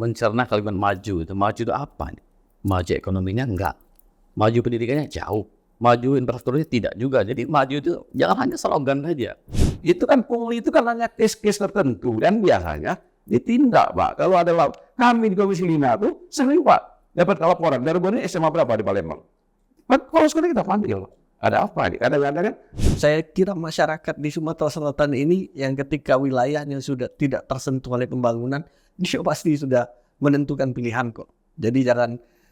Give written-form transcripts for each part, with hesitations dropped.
mencerna kalimat maju itu apa? Maju ekonominya enggak, maju pendidikannya jauh, maju infrastrukturnya tidak juga. Jadi maju itu jangan hanya slogan saja. Itu kan pungli itu kan hanya case-case tertentu dan biasanya ditindak, Pak. Kalau ada kami di Komisi 5 tuh sering, Pak, dapat laporan dari SMA berapa di Palembang. Kalau sekarang kita panggil, ada apa nih? Kadang-kadang kan saya kira masyarakat di Sumatera Selatan ini yang ketika wilayahnya sudah tidak tersentuh oleh pembangunan, dia pasti sudah menentukan pilihan kok. Jadi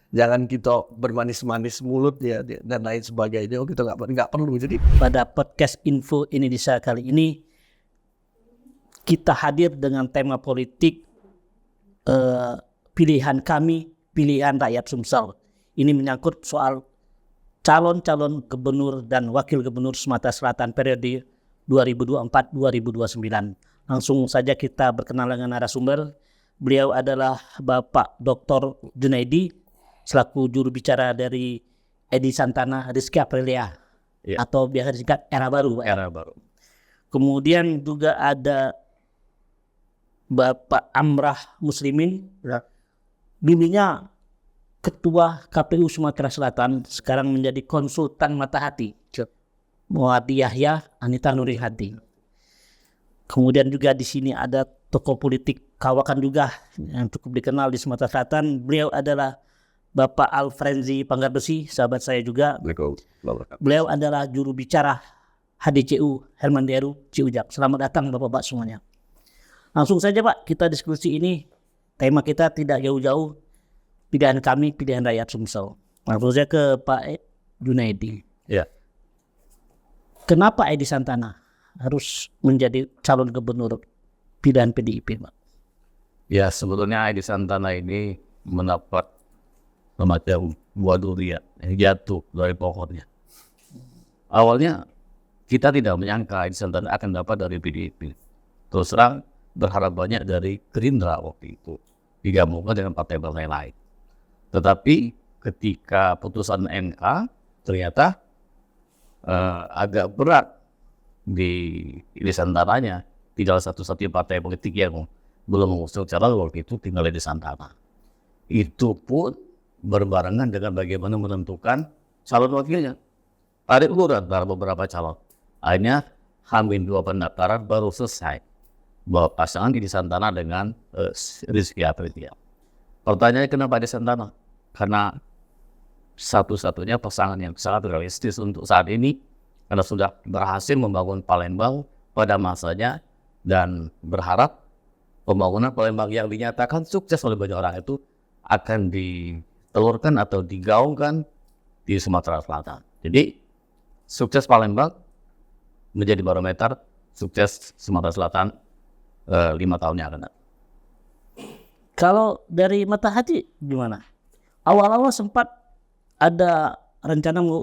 jangan kita bermanis-manis mulut ya dan lain sebagainya. Kita nggak perlu. Jadi pada podcast Info Indonesia kali ini kita hadir dengan tema politik pilihan kami, pilihan rakyat Sumsel. Ini menyangkut soal calon-calon gubernur dan wakil gubernur Sumatera Selatan periode 2024-2029. Langsung saja kita berkenalan dengan narasumber. Beliau adalah Bapak Dr. Junaidi selaku juru bicara dari Edi Santana Rizky Aprilia atau biasa disingkat Era Baru. era baru. Kemudian juga ada Bapak Amrah Muslimin, dulunya Ketua KPU Sumatera Selatan, sekarang menjadi konsultan mata hati. Muhammad Yahya Anita Nurihati. Kemudian juga di sini ada tokoh politik kawakan juga yang cukup dikenal di Sumatera Selatan. Beliau adalah Bapak Alfrenzi Panggarbesi, sahabat saya juga. Beliau adalah juru bicara HDCU Herman Deru Ciujak. Selamat datang Bapak-bapak semuanya. Langsung saja Pak, kita diskusi ini. Tema kita tidak jauh-jauh, pilihan kami, pilihan rakyat Sumsel. Langsung saja ke Pak Junaidi. Ya. Kenapa Edi Santana harus menjadi calon gubernur pilihan PDIP, Pak? Ya, sebetulnya Edi Santana ini mendapat semacam buah durian yang jatuh dari pohonnya. Awalnya kita tidak menyangka Edi Santana akan dapat dari PDIP. Terus terang berharap banyak dari Gerindra waktu itu, digabungkan dengan partai-partai lain. Tetapi ketika putusan MK ternyata agak berat di Edi Santananya. Tinggal satu-satunya partai politik yang belum mengusung calon waktu itu tinggal Edi Santana. Itu pun berbarengan dengan bagaimana menentukan calon wakilnya. Tarik ulur antara beberapa calon. Akhirnya Hamin 2 pendaftaran baru selesai bahwa pasangan Edi Santana dengan Rizky Aprilia. Pertanyaannya kenapa Edi Santana? Karena satu-satunya pasangan yang sangat realistis untuk saat ini, karena sudah berhasil membangun Palembang pada masanya dan berharap pembangunan Palembang yang dinyatakan sukses oleh banyak orang itu akan ditelurkan atau digaungkan di Sumatera Selatan. Jadi sukses Palembang menjadi barometer sukses Sumatera Selatan 5 tahun yang akan datang. Kalau dari mata hati gimana? Awal-awal sempat ada rencana mau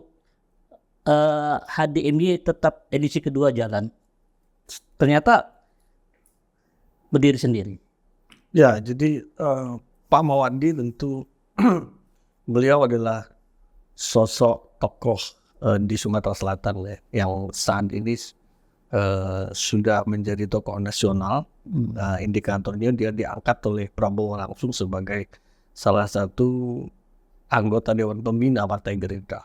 HDMY tetap edisi kedua jalan. Ternyata berdiri sendiri. ya, jadi Pak Mawandi tentu beliau adalah sosok tokoh di Sumatera Selatan ya, yang saat ini sudah menjadi tokoh nasional. Indikatornya dia diangkat oleh Prabowo langsung sebagai salah satu anggota Dewan Pembina Partai Gerindra.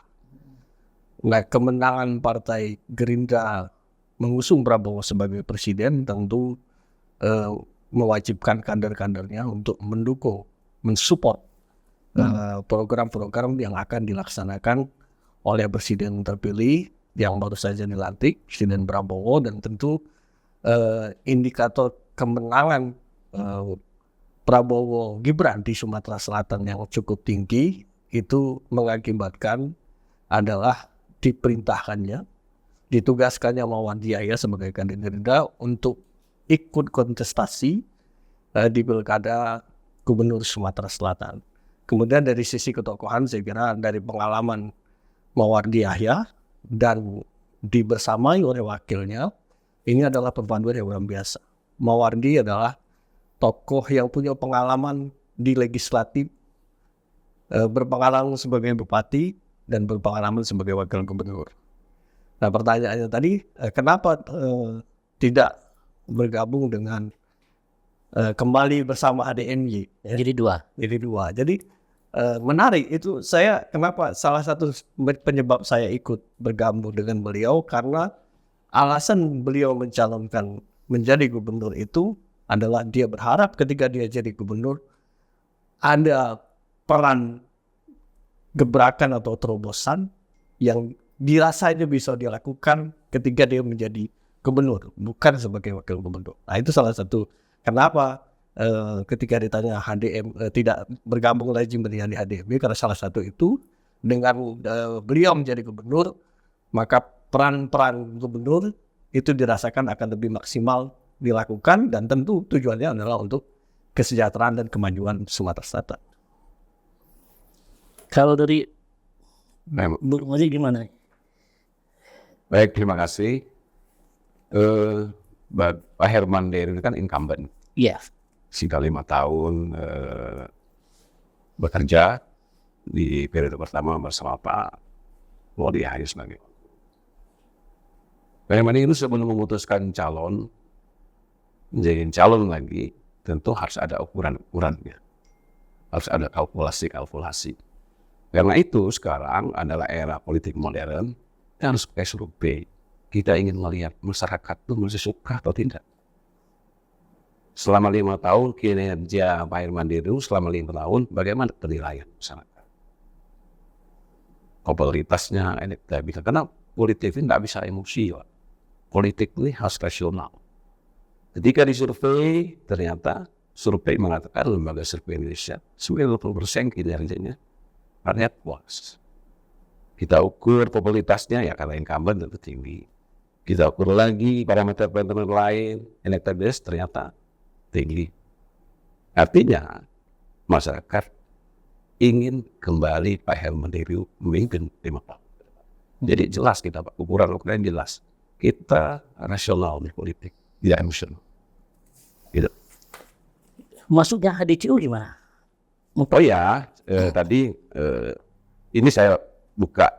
Nah, kemenangan Partai Gerindra mengusung Prabowo sebagai presiden tentu mewajibkan kader-kadernya untuk mendukung, mensupport program-program yang akan dilaksanakan oleh presiden terpilih yang baru saja dilantik, Presiden Prabowo. Dan tentu indikator kemenangan Prabowo Gibran di Sumatera Selatan yang cukup tinggi itu mengakibatkan adalah diperintahkannya, ditugaskannya Muhammad Yahya sebagai kader Gerindra untuk ikut kontestasi di Pilkada Gubernur Sumatera Selatan. Kemudian dari sisi ketokohan saya kira dari pengalaman Muhammad Yahya dan dibersamai oleh wakilnya, ini adalah perpaduan yang luar biasa. Mawardi adalah tokoh yang punya pengalaman di legislatif, berpengalaman sebagai bupati dan berpengalaman sebagai wakil gubernur. Nah, pertanyaannya tadi, kenapa tidak bergabung dengan kembali bersama HDMY. Ya. Jadi dua. Jadi menarik itu, saya kenapa salah satu penyebab saya ikut bergabung dengan beliau karena alasan beliau mencalonkan menjadi gubernur itu adalah dia berharap ketika dia jadi gubernur ada peran gebrakan atau terobosan yang dirasanya bisa dilakukan ketika dia menjadi gubernur, bukan sebagai wakil gubernur. Nah itu salah satu kenapa ketika ditanya tidak bergabung lagi menjadi HDMY, karena salah satu itu dengan beliau menjadi gubernur, maka peran-peran gubernur itu dirasakan akan lebih maksimal dilakukan, dan tentu tujuannya adalah untuk kesejahteraan dan kemajuan Sumatera Selatan. Kalau dari Baik, Bu Mozi gimana? baik, terima kasih. Pak Herman Deru kan incumbent, Iya. sudah 5 tahun bekerja di periode pertama bersama Pak Wali Ayu sebagai. Pak Herman Deru sebelum memutuskan calon, menjadi calon lagi, tentu harus ada ukuran-ukurannya. Harus ada kalkulasi-kalkulasi. Karena itu sekarang adalah era politik modern, yang harus pakai survei. Kita ingin melihat masyarakat itu masih suka atau tidak. Selama 5 tahun kinerja Pak Herman Deru, selama 5 tahun, bagaimana penilaian masyarakat? Popularitasnya, elektabilitas. Karena politik ini tidak bisa emosi. Pak. Politik ini harus rasional. Ketika disurvei, ternyata survei mengatakan lembaga survei Indonesia 90% kinerjanya rakyat puas. Kita ukur popularitasnya ya karena incumbent tentu tinggi. Kita ukur lagi parameter-parameter lain, elektabilitas ternyata tinggi. Artinya masyarakat ingin kembali Pak Herman Deru memimpin 5 tahun. Jadi jelas kita Pak, ukuran-ukuran jelas. Kita rasional di politik, tidak emosional. Gitu. Maksudnya HDCU gimana? Oh ya, tadi ini saya buka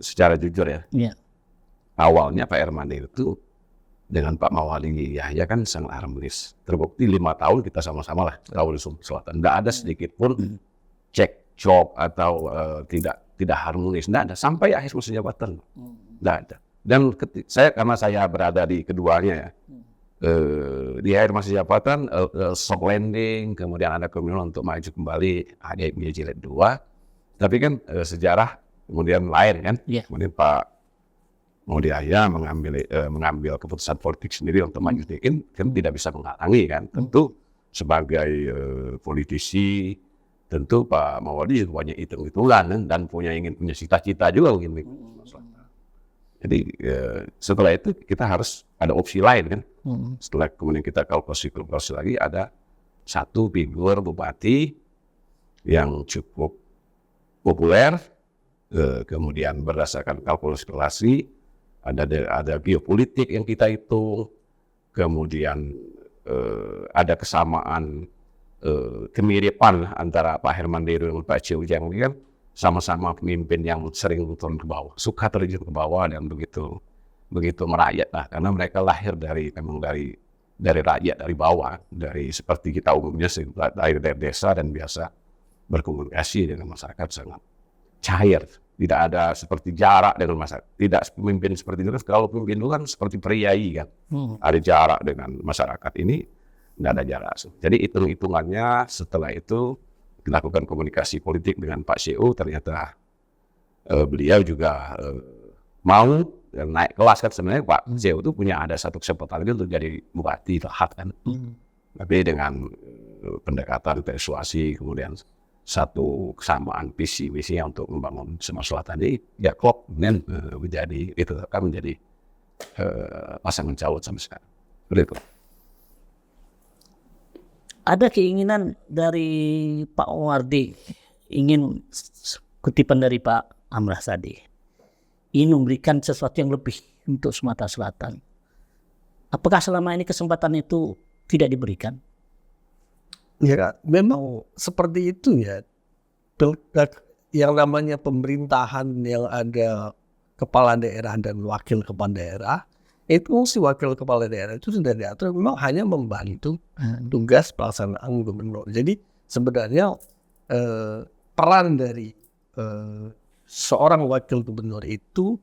secara jujur ya. Iya. Awalnya Pak Herman Deru itu dengan Pak Mawali Yahya kan sangat harmonis. Terbukti 5 tahun kita sama-sama lah tahu di Sumatera Selatan. Tidak ada sedikit pun cekcok atau tidak harmonis. Tidak ada sampai akhir masa jabatan. Tidak ada. Dan karena saya berada di keduanya ya. Di akhir masa jabatan soft landing, kemudian ada keinginan untuk maju kembali HDMY jilid 2. Tapi kan sejarah kemudian lain kan. Yeah. Kemudian Pak Mawali Yahya mengambil keputusan politik sendiri untuk maju, kan tidak bisa menghalangi kan. Tentu sebagai politisi, tentu Pak Mawali juga punya hitung-hitungan dan punya cita-cita juga mungkin. Jadi setelah itu kita harus ada opsi lain kan. Setelah kemudian kita kalkulasi lagi, ada satu figur bupati yang cukup populer, kemudian berdasarkan kalkulasi ada geopolitik yang kita hitung, kemudian ada kesamaan kemiripan antara Pak Herman Deru dan Pak Ciu Jang kan sama-sama pemimpin yang sering turun ke bawah, suka terjun ke bawah dan begitu merakyat lah, karena mereka lahir dari rakyat, dari bawah, dari seperti kita umumnya dari desa dan biasa berkomunikasi dengan masyarakat sangat cair, tidak ada seperti jarak dengan masyarakat, tidak pemimpin seperti itu. Kalau pemimpin itu kan seperti priai kan, ada jarak dengan masyarakat, ini tidak ada jarak. Jadi hitung-hitungannya setelah itu dilakukan komunikasi politik dengan Pak CEO, ternyata beliau juga mau naik kelas kan. Sebenarnya Pak CEO itu ada satu kesempatan untuk jadi bupati Lahat kan, tapi dengan pendekatan persuasi, kemudian satu kesamaan visi misi untuk membangun Sumatera Selatan ini ya klop, kemudian menjadi pasangan calon sampai sekarang. Begitu. Ada keinginan dari Pak Wardi ingin kutipan dari Pak Amrah tadi, ingin memberikan sesuatu yang lebih untuk Sumatera Selatan. Apakah selama ini kesempatan itu tidak diberikan? Ya, memang seperti itu ya. Yang namanya pemerintahan yang ada kepala daerah dan wakil kepala daerah Itu si wakil kepala daerah itu sudah diatur memang hanya membantu tugas pelaksanaan gubernur. Jadi sebenarnya peran dari seorang wakil gubernur itu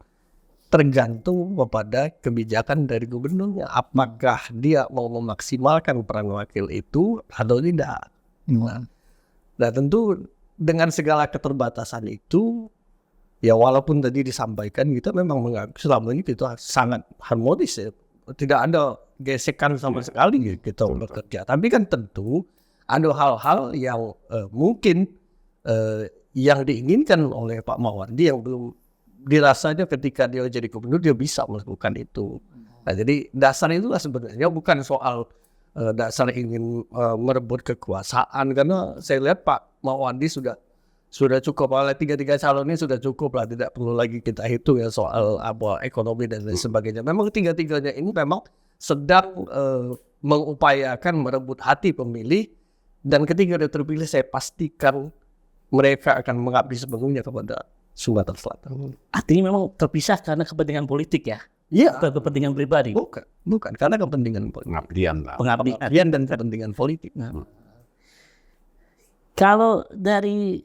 tergantung kepada kebijakan dari gubernurnya. Apakah dia mau memaksimalkan peran wakil itu atau tidak. Nah tentu dengan segala keterbatasan itu, ya walaupun tadi disampaikan kita memang menganggap selama ini kita sangat harmonis ya. Tidak ada gesekan sama sekali kita bekerja. Tapi kan tentu ada hal-hal yang mungkin yang diinginkan oleh Pak Mawardi yang belum dirasanya ketika dia jadi gubernur dia bisa melakukan itu. Nah jadi dasar itulah sebenarnya bukan soal dasar ingin merebut kekuasaan, karena saya lihat Pak Mawardi sudah cukup, oleh tiga calon ini sudah cukup lah, tidak perlu lagi kita hitung ya soal apa ekonomi dan lain sebagainya. Memang tiga-tiganya ini memang sedang mengupayakan merebut hati pemilih, dan ketika dia terpilih saya pastikan mereka akan mengabdi sepenuhnya kepada Sumatera Selatan. Artinya memang terpisah karena kepentingan politik ya? Iya. Bukan kepentingan pribadi? Bukan karena kepentingan politik. Pengabdian lah. Pengabdian dan kepentingan politik. Kalau dari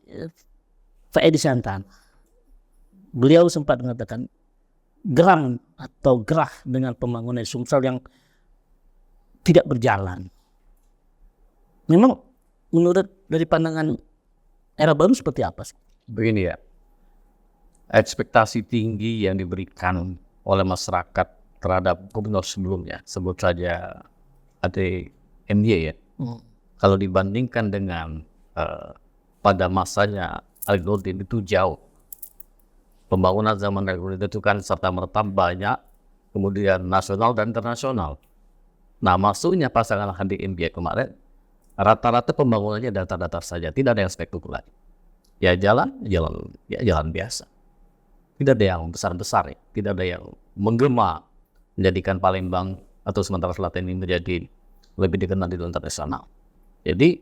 Pak Edi Santana, beliau sempat mengatakan geram atau gerah dengan pembangunan Sumsel yang tidak berjalan. Memang menurut dari pandangan era baru seperti apa sih? Begini ya, ekspektasi tinggi yang diberikan oleh masyarakat terhadap gubernur sebelumnya, sebut saja ADMY ya, kalau dibandingkan dengan pada masanya Alex Nurdin itu jauh. Pembangunan zaman Alex Nurdin itu kan serta-merta banyak, kemudian nasional dan internasional. Nah masuknya pasangan ADMY kemarin, rata-rata pembangunannya datar-datar saja, tidak ada yang spektakuler. Ya jalan biasa. Tidak ada yang besar-besar ya, tidak ada yang menggema menjadikan Palembang atau Sumatera Selatan ini menjadi lebih dikenal di dunia internasional. Jadi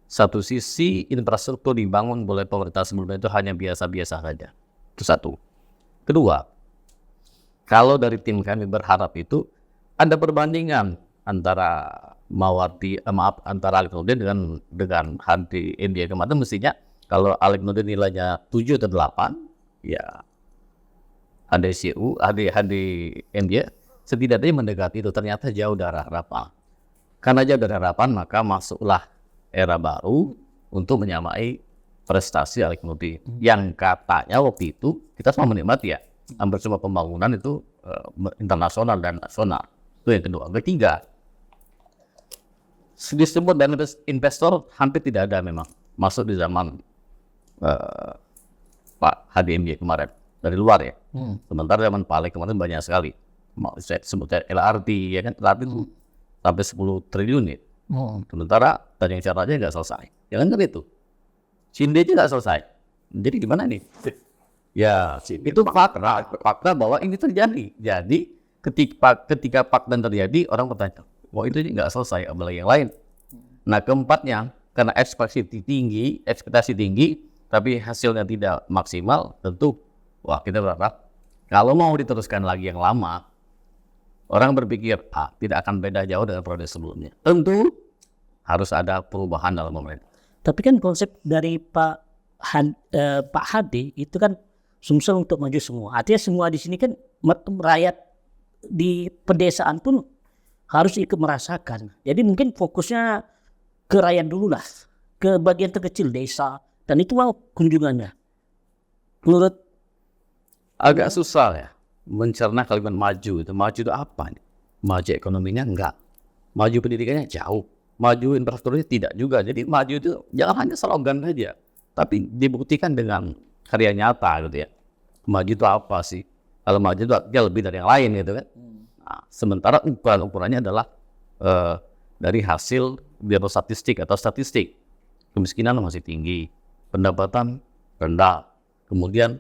satu sisi infrastruktur dibangun oleh pemerintah sebelumnya itu hanya biasa-biasa saja. Itu satu. Kedua, kalau dari tim kami berharap itu ada perbandingan antara antara Alex Nurdin dengan ADMY kemarin. Mestinya kalau Alex Nurdin nilainya 7 atau 8, ya ADMY setidaknya mendekati itu. Ternyata jauh dari harapan. Karena jauh dari harapan, maka masuklah era baru untuk menyamai prestasi Alex Nurdin. Yang katanya waktu itu kita semua menikmati ya, hampir semua pembangunan itu internasional dan nasional. Itu yang kedua. Ketiga, disebut dan investor hampir tidak ada memang masuk di zaman Pak ADMY kemarin dari luar ya. Sementara zaman Pak Alex kemarin banyak sekali. Saya sebutnya LRT ya kan, LRT itu sampai 10 triliun ya. Sementara tanya caranya nggak selesai. Ya kan itu. Cinde aja nggak selesai. Jadi gimana nih? Ya itu fakta bahwa ini terjadi. Jadi ketika fakta terjadi, orang bertanya, wah itu nggak selesai, apalagi yang lain. Nah keempatnya, karena ekspektasi tinggi, tapi hasilnya tidak maksimal, tentu wah kita berharap kalau mau diteruskan lagi yang lama, orang berpikir tidak akan beda jauh dengan periode sebelumnya. Tentu harus ada perubahan dalam pemerintah. Tapi kan konsep dari Pak Hadi itu kan Sumsel untuk maju semua. Artinya semua di sini kan rakyat di pedesaan pun harus ikut merasakan. Jadi mungkin fokusnya ke rakyat dulu lah, ke bagian terkecil desa, dan itu mau kunjungannya. Menurut agak susah ya mencerna kalimat maju itu. Maju itu apa nih? Maju ekonominya enggak, maju pendidikannya jauh, maju infrastrukturnya tidak juga. Jadi maju itu jangan hanya slogan saja, tapi dibuktikan dengan karya nyata gitu ya. Maju itu apa sih? Kalau maju itu artinya lebih dari yang lain gitu kan. Nah, sementara ukurannya adalah dari hasil biar statistik. Kemiskinan masih tinggi, pendapatan rendah, kemudian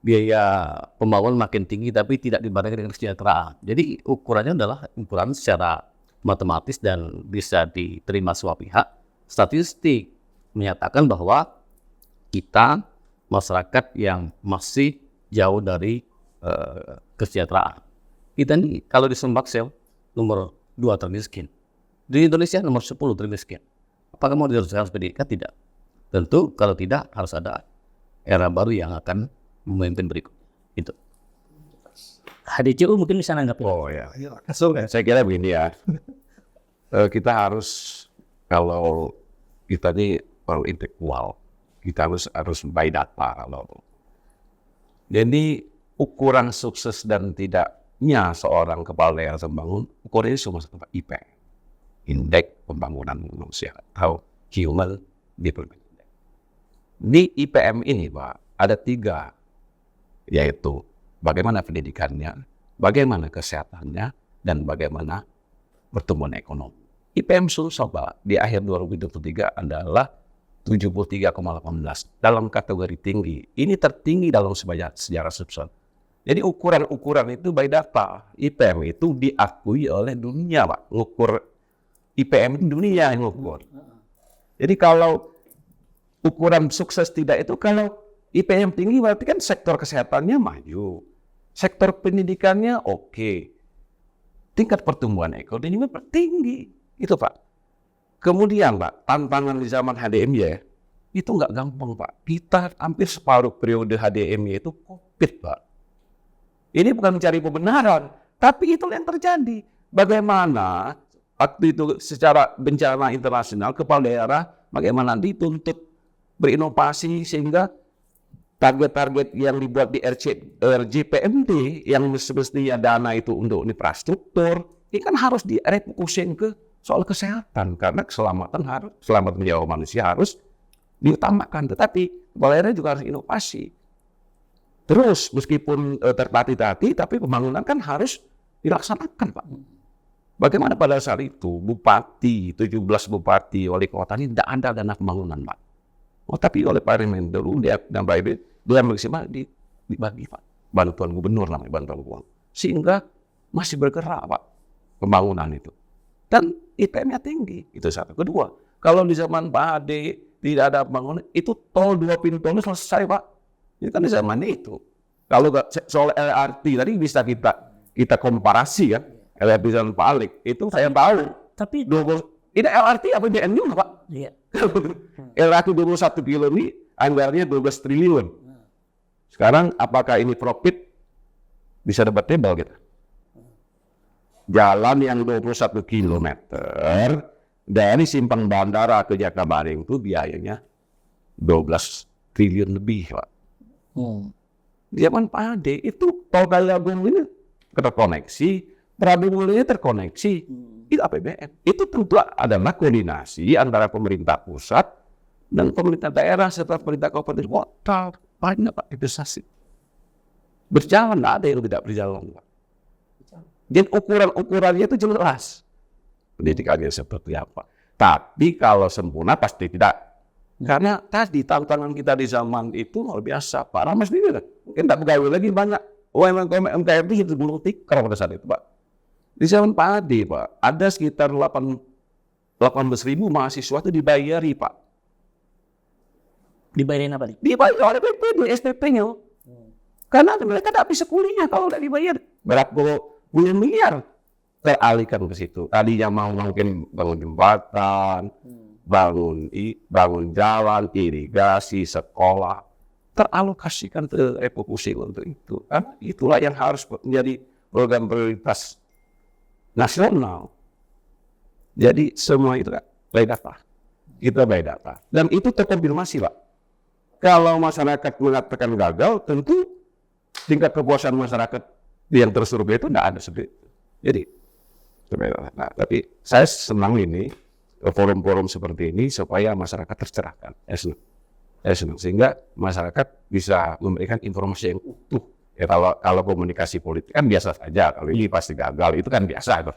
biaya pembangunan makin tinggi tapi tidak dibandingkan dengan kesejahteraan. Jadi ukurannya adalah ukuran secara matematis dan bisa diterima semua pihak. Statistik menyatakan bahwa kita masyarakat yang masih jauh dari kesejahteraan. Kita nih kalau di Sumbaksel nomor 2 termiskin. Di Indonesia nomor 10 termiskin. Apakah mau diteruskan pendidikan? Tidak. Tentu kalau tidak harus ada era baru yang akan memimpin berikutnya. Itu. HDCU mungkin bisa nanggapin. Oh ya, saya kira begini ya. Kita harus, kalau kita ini orang intelektual, kita harus by data. Jadi ukuran sukses dan tidaknya seorang kepala daerah membangun, ukurannya cuma satu, IPM, Indeks Pembangunan Manusia atau Human Development Index. Di IPM ini Pak, ada 3, yaitu bagaimana pendidikannya, bagaimana kesehatannya, dan bagaimana pertumbuhan ekonomi. IPM Sulsel di akhir 2023 adalah 73,18 dalam kategori tinggi. Ini tertinggi dalam sejarah Sulsel. Jadi ukuran-ukuran itu by data. IPM itu diakui oleh dunia, Pak. Ngukur IPM dunia yang ngukur. Jadi kalau ukuran sukses tidak itu, kalau IPM tinggi berarti kan sektor kesehatannya maju. Sektor pendidikannya oke. Tingkat pertumbuhan ekonomi tinggi. Itu Pak. Kemudian Pak, tantangan di zaman HDMY itu nggak gampang Pak. Kita hampir separuh periode HDMY itu COVID Pak. Ini bukan mencari kebenaran, tapi itu yang terjadi. Bagaimana waktu itu secara bencana internasional, kepala daerah bagaimana dituntut berinovasi sehingga target-target yang dibuat di RJPMD yang semestinya dana itu untuk infrastruktur, ini kan harus direfokusin ke soal kesehatan karena keselamatan nyawa manusia harus diutamakan. Tetapi kepala daerah juga harus inovasi. Terus meskipun tertati-tati, tapi pembangunan kan harus dilaksanakan Pak. Bagaimana pada saat itu bupati, 17 bupati, wali kota ini tidak ada dana pembangunan Pak. Oh, tapi oleh Pak Remendelu dia maksimal dibagi Pak. Bantuan gubernur namanya, bantuan uang. Sehingga masih bergerak Pak pembangunan itu. Dan IPM-nya tinggi, itu satu. Kedua, kalau di zaman Pak Ade tidak ada pembangunan, itu tol 2 pintu tolnya selesai Pak. Itu kan di zaman itu. Kalau soal LRT tadi bisa kita komparasi kan. LRT zaman Pak Alik, itu saya tahu. Tapi ini LRT apa BN juga Pak? iya. LRT 21 kilo ini anggarannya 12 triliun. Sekarang apakah ini profit? Bisa debatable gitu. Jalan yang 21 kilometer dari simpang bandara ke Jakabaring itu biayanya 12 triliun lebih Pak. Zaman Pak Ade itu tol Kaliagung ini terkoneksi, Pradumulia terkoneksi, itu APBN. Itu tentu adalah koordinasi antara pemerintah pusat dan pemerintah daerah serta pemerintah kabupaten kota. Banyak Pak investasi. Berjalan, tidak ada yang tidak berjalan Pak. Jadi ukuran-ukurannya itu jelas. Pendidikannya seperti apa. Tapi kalau sempurna pasti tidak. Karena tadi tantangan kita di zaman itu luar biasa. Pak Rama sendiri kan. Mungkin tak pegawai lagi banyak. UMKM itu gulung tikar pada saat itu Pak. Di zaman Pak Ade Pak, ada sekitar 18.000 mahasiswa itu dibayari Pak. Dibayarin apa nih? Dibayar oleh PPD, SPP-nya. Karena mereka tidak bisa kuliah kalau tidak dibayar. Berapa puluh miliar teralihkan ke situ. Tadinya mau mungkin bangun jembatan, bangun jalan, irigasi, sekolah, teralokasikan ke refokusi untuk itu. Karena itulah yang harus menjadi program prioritas nasional. Jadi semua itu kan by data. Kita by data. Dan itu terkonfirmasi Pak. Kalau masyarakat mengatakan gagal, tentu tingkat kepuasan masyarakat yang tersurvei itu tidak ada seperti itu. Jadi, nah, tapi saya senang ini forum-forum seperti ini supaya masyarakat tercerahkan. Saya senang sehingga masyarakat bisa memberikan informasi yang utuh. Ya, kalau komunikasi politik kan biasa saja. Kalau ini pasti gagal itu kan biasa.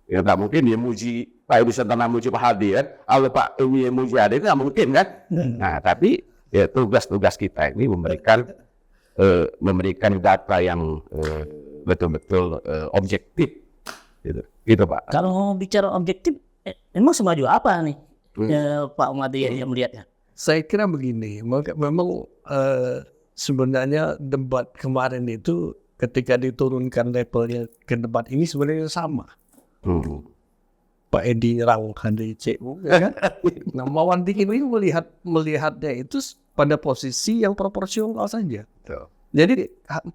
Ya tak mungkin dia muji Pak Edi Santana muji Pak Hadi kan. Kalau Pak Edi muji Hadi itu nggak mungkin kan. Nah tapi ya tugas-tugas kita ini memberikan data yang betul-betul objektif. Gitu Pak. Kalau bicara objektif, emang semaju apa nih Pak Umadi yang melihatnya? Saya kira begini, memang sebenarnya debat kemarin itu ketika diturunkan levelnya ke debat ini sebenarnya sama. Pak Edi Rang HDCU, ya kan? Nah, Mawardi ini melihatnya itu pada posisi yang proporsional saja. Jadi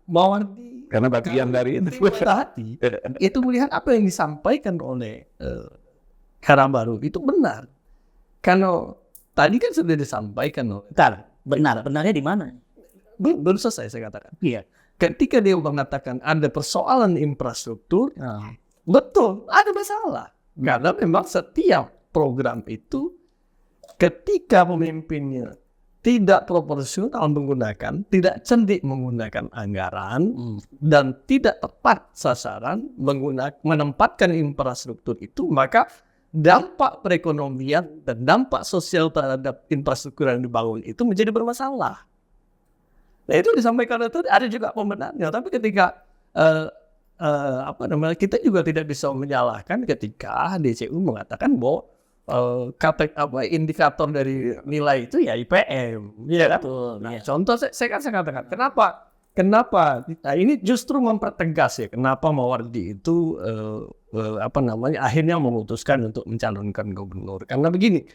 Mawardi Karena bagian dari itu. Matahati itu melihat apa yang disampaikan oleh Karang Baru itu benar. Karena tadi kan sudah disampaikan oleh Benarnya di mana? belum selesai saya katakan. Iya. Ketika dia mengatakan ada persoalan infrastruktur, betul ada masalah. Karena memang setiap program itu ketika pemimpinnya tidak proporsional menggunakan, tidak cerdik menggunakan anggaran, dan tidak tepat sasaran menempatkan infrastruktur itu, maka dampak perekonomian dan dampak sosial terhadap infrastruktur yang dibangun itu menjadi bermasalah. Nah itu disampaikan itu ada juga pembenarnya, tapi ketika kita juga tidak bisa menyalahkan ketika DCU mengatakan bahwa indikator dari nilai itu ya IPM, ya kan? Nah, contoh saya katakan kenapa ini justru mempertegas ya kenapa Mawardi itu akhirnya memutuskan untuk mencalonkan gubernur, karena begini,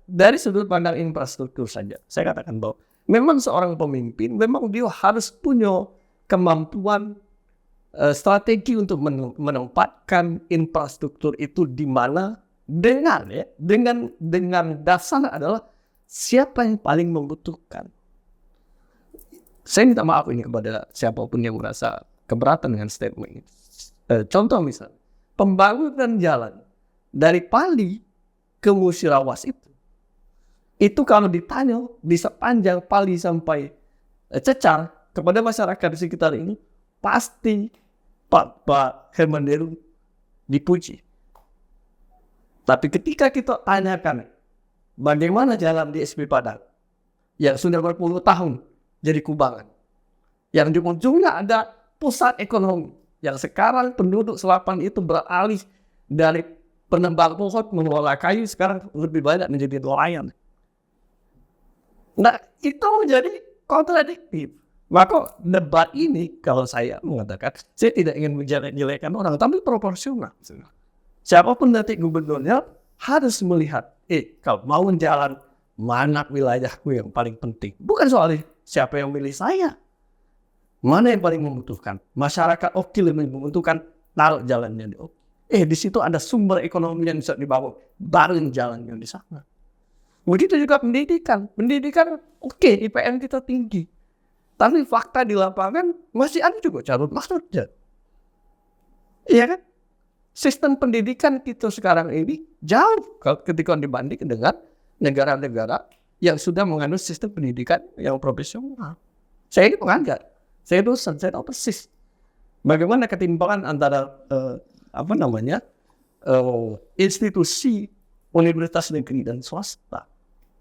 dari sudut pandang infrastruktur saja saya katakan bahwa memang seorang pemimpin memang dia harus punya kemampuan strategi untuk menempatkan infrastruktur itu di mana dengan dasar adalah siapa yang paling membutuhkan. Saya minta maaf ini kepada siapapun yang merasa keberatan dengan statement ini. Contoh misalnya, pembangunan jalan dari Pali ke Musirawas itu kalau ditanya di sepanjang Pali sampai Cecar kepada masyarakat di sekitar ini, pasti Pak Herman Deru dipuji. Tapi ketika kita tanyakan bagaimana jalan di SP Padang yang sudah berpuluh tahun jadi kubangan, yang di ujungnya ada pusat ekonomi, yang sekarang penduduk selapan itu beralih dari penebang pohon mengelola kayu, sekarang lebih banyak menjadi nelayan. Nah itu menjadi kontradiktif. Maka debat ini kalau saya mengatakan, saya tidak ingin menjelek-jelekan orang, tapi proporsional. Siapapun nanti gubernurnya harus melihat, kalau mau jalan mana wilayahku yang paling penting. Bukan soal siapa yang milih saya. Mana yang paling membutuhkan. Masyarakat oke lebih membutuhkan, taruh jalannya. Di situ ada sumber ekonomi yang bisa dibangun, baru jalannya di sana. Begitu juga pendidikan. Pendidikan oke, IPM kita tinggi. Tapi fakta di lapangan masih ada juga calon maksudnya. Iya kan? Sistem pendidikan kita sekarang ini jauh ketika dibanding dengan negara-negara yang sudah menganut sistem pendidikan yang profesional. Saya ini pengajar, saya dosen, saya tahu persis bagaimana ketimpangan antara institusi universitas negeri dan swasta.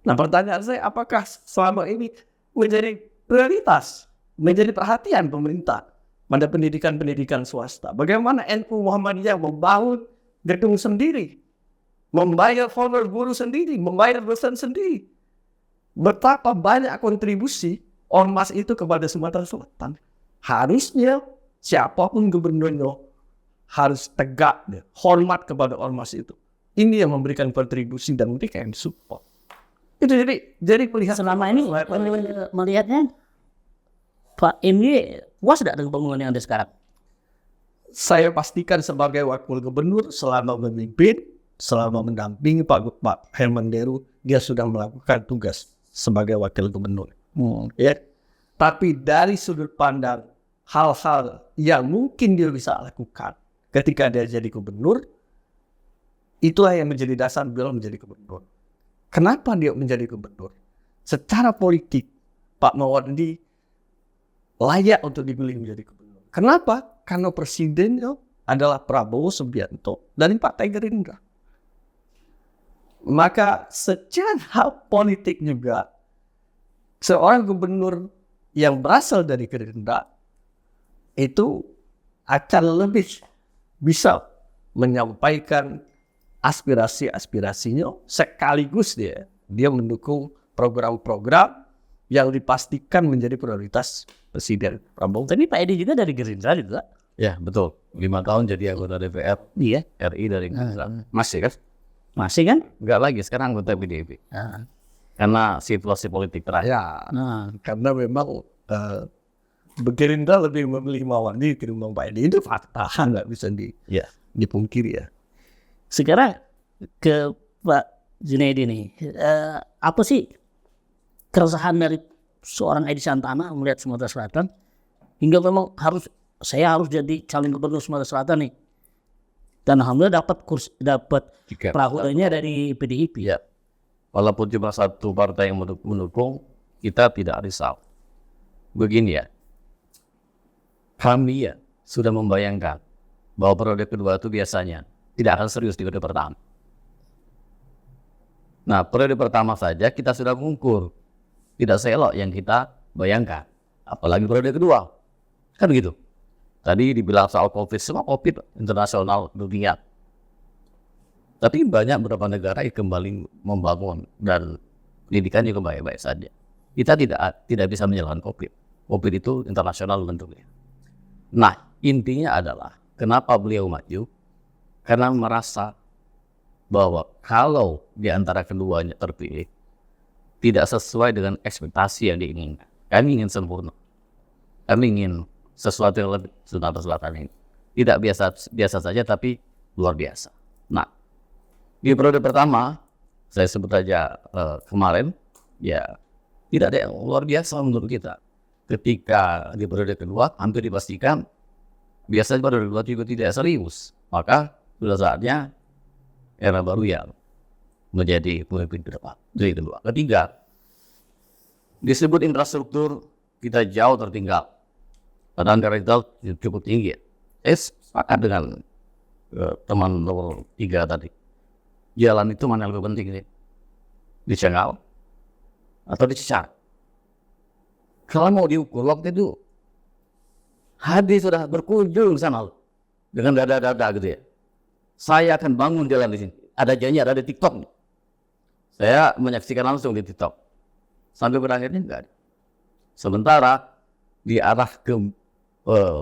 Nah pertanyaan saya, apakah selama ini menjadi prioritas, menjadi perhatian pemerintah pada pendidikan-pendidikan swasta? Bagaimana NU Muhammadiyah membangun gedung sendiri, membayar honor guru sendiri, membayar dosen sendiri? Betapa banyak kontribusi ormas itu kepada Sumatera Selatan. Harusnya siapapun gubernurnya harus tegak, hormat kepada ormas itu. Ini yang memberikan kontribusi dan memberikan support. Itu jadi melihat Selama ini melihatnya Pak MY puas tidak dengan pembangunan yang ada sekarang? Saya pastikan sebagai wakil gubernur selama memimpin, selama mendampingi Pak Herman Deru, dia sudah melakukan tugas sebagai wakil gubernur. Ya. Tapi dari sudut pandang hal-hal yang mungkin dia bisa lakukan ketika dia jadi gubernur, itulah yang menjadi dasar beliau menjadi gubernur. Kenapa dia menjadi gubernur? Secara politik, Pak Mawardi layak untuk dipilih menjadi gubernur. Kenapa? Karena presidennya adalah Prabowo Subianto dari Partai Gerindra. Maka secara politik juga, seorang gubernur yang berasal dari Gerindra itu akan lebih bisa menyampaikan aspirasi-aspirasinya, sekaligus dia mendukung program-program yang dipastikan menjadi prioritas Presiden Prabowo. Tapi Pak Edi juga dari Gerindra juga. Ya betul. 5 tahun jadi anggota DPR Iya. RI dari Gerindra. Masih kan? Masih kan? Enggak lagi sekarang anggota PDIP. Karena situasi politik terakhir. Ya, Nah, karena memang Gerindra lebih memilih Mawani ketimbang Pak Edi, itu fakta, nggak bisa Ya. dipungkiri ya. sekarang ke Pak Junaidi nih. Apa sih keresahan dari seorang Edi Santana melihat Sumatera Selatan hingga memang saya harus jadi calon gubernur Sumatera Selatan nih. Dan alhamdulillah dapat Tiket. perahuannya dari PDIP. Ya. Walaupun cuma satu partai yang mendukung, kita tidak risau. Begini ya, kami ya sudah membayangkan bahwa periode kedua itu biasanya tidak akan serius di periode pertama. Nah, periode pertama saja kita sudah mengukur tidak seelok yang kita bayangkan, apalagi periode kedua. Kan begitu. Tadi dibilang soal COVID, semua COVID internasional dunia. Tapi banyak beberapa negara yang kembali membangun dan pendidikan juga baik-baik saja. Kita tidak bisa menyalahkan COVID. COVID itu internasional bentuknya. Nah, intinya adalah kenapa beliau maju? Karena merasa bahwa kalau di antara keduanya terpilih tidak sesuai dengan ekspektasi yang diinginkan. Kami ingin sempurna. Kami ingin sesuatu yang lebih Sumatera Selatan ini. Tidak biasa saja tapi luar biasa. Nah, di periode pertama, saya sebut saja kemarin, ya tidak ada yang luar biasa menurut kita. Ketika di periode kedua, hampir dipastikan, biasanya periode kedua juga tidak serius. Maka sudah saatnya era baru yang menjadi pemimpin ke depan. Jadi kedua. Ketiga, disebut infrastruktur, kita jauh tertinggal. Padahal karakter cukup tinggi. Sepakat dengan teman nomor 3 tadi. Jalan itu mana yang lebih penting sih? Di Cengau atau di Cicar? Kalau mau diukur waktu itu Hadi sudah berkunjung ke sana dengan dada-dada gitu ya. Saya akan bangun jalan di sini. Ada janji, ada di TikTok. Saya menyaksikan langsung di TikTok. Sampai berakhirnya enggak ada. Sementara di arah ke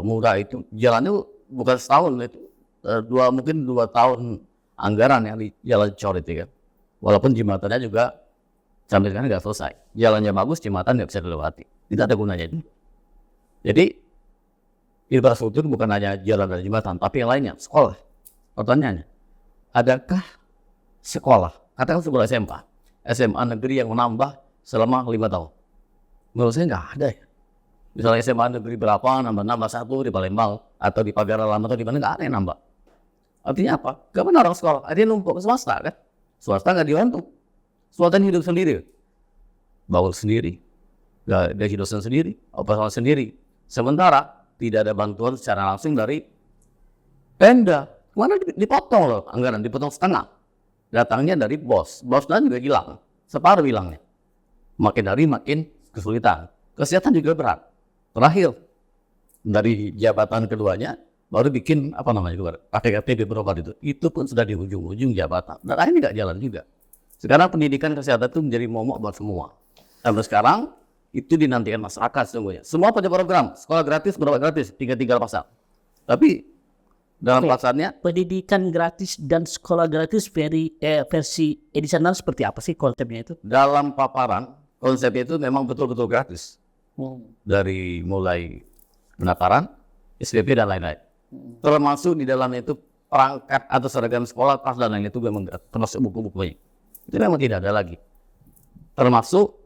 Murah itu jalannya bukan setahun itu mungkin 2 tahun anggaran yang di jalan Cor itu kan. Walaupun jembatannya juga sampai sekarang nggak selesai. Jalannya bagus, jembatan nggak bisa dilewati. Tidak ada gunanya itu. Jadi infrastruktur bukan hanya jalan dan jembatan, tapi yang lainnya, sekolah. Pertanyaannya, adakah sekolah, katakan sekolah SMA negeri yang menambah selama 5 tahun? Menurut saya nggak ada ya. Misalnya SMA negeri berapa, nambah 1 di Palembang, atau di Pagarala Lama, atau di mana, nggak ada yang nambah. Artinya apa? Kapan orang sekolah? Artinya numpuk ke swasta kan? Swasta nggak dibantu. Swasta hidup sendiri. Bangun sendiri. Gaji dosen sendiri. Operasional sendiri. Sementara tidak ada bantuan secara langsung dari Pemda. Mana dipotong loh anggaran, dipotong setengah. Datangnya dari bos. Bosnya juga hilang. Separuh hilangnya. Makin hari makin kesulitan. Kesehatan juga berat. Terakhir, dari jabatan keduanya, baru bikin apa namanya kemarin, PKPB berobat itu pun sudah di ujung-ujung jabatan. Dan akhirnya nggak jalan juga. Sekarang pendidikan kesehatan itu menjadi momok buat semua. Sampai sekarang itu dinantikan masyarakat sesungguhnya. Semua punya program, sekolah gratis, berobat gratis, tinggal pasang. Tapi dalam pelaksanaannya, pendidikan gratis dan sekolah gratis versi Edi Santana seperti apa sih konsepnya itu? dalam paparan konsepnya itu memang betul-betul gratis. Dari mulai pendaftaran, SPP dan lain-lain. Termasuk di dalamnya itu perangkat atau seragam sekolah, tas dan lain itu memang termasuk buku-bukunya. Itu memang tidak ada lagi. Termasuk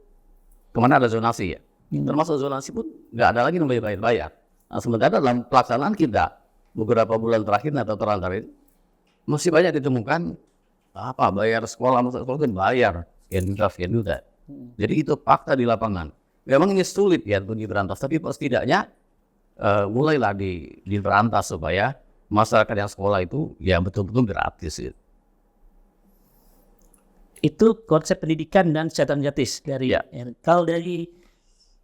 kemana ada zonasi ya. Termasuk zonasi pun nggak ada lagi yang bayar. Nah, sementara dalam pelaksanaan kita beberapa bulan terakhir atau terakhir ini masih banyak ditemukan bayar sekolah kan bayar sekian juta. Jadi itu fakta di lapangan. Memang ini sulit ya untuk diberantas, tapi setidaknya mulailah diberantas supaya masyarakat yang sekolah itu ya betul-betul gratis. Itu konsep pendidikan dan kesehatan gratis dari kalau dari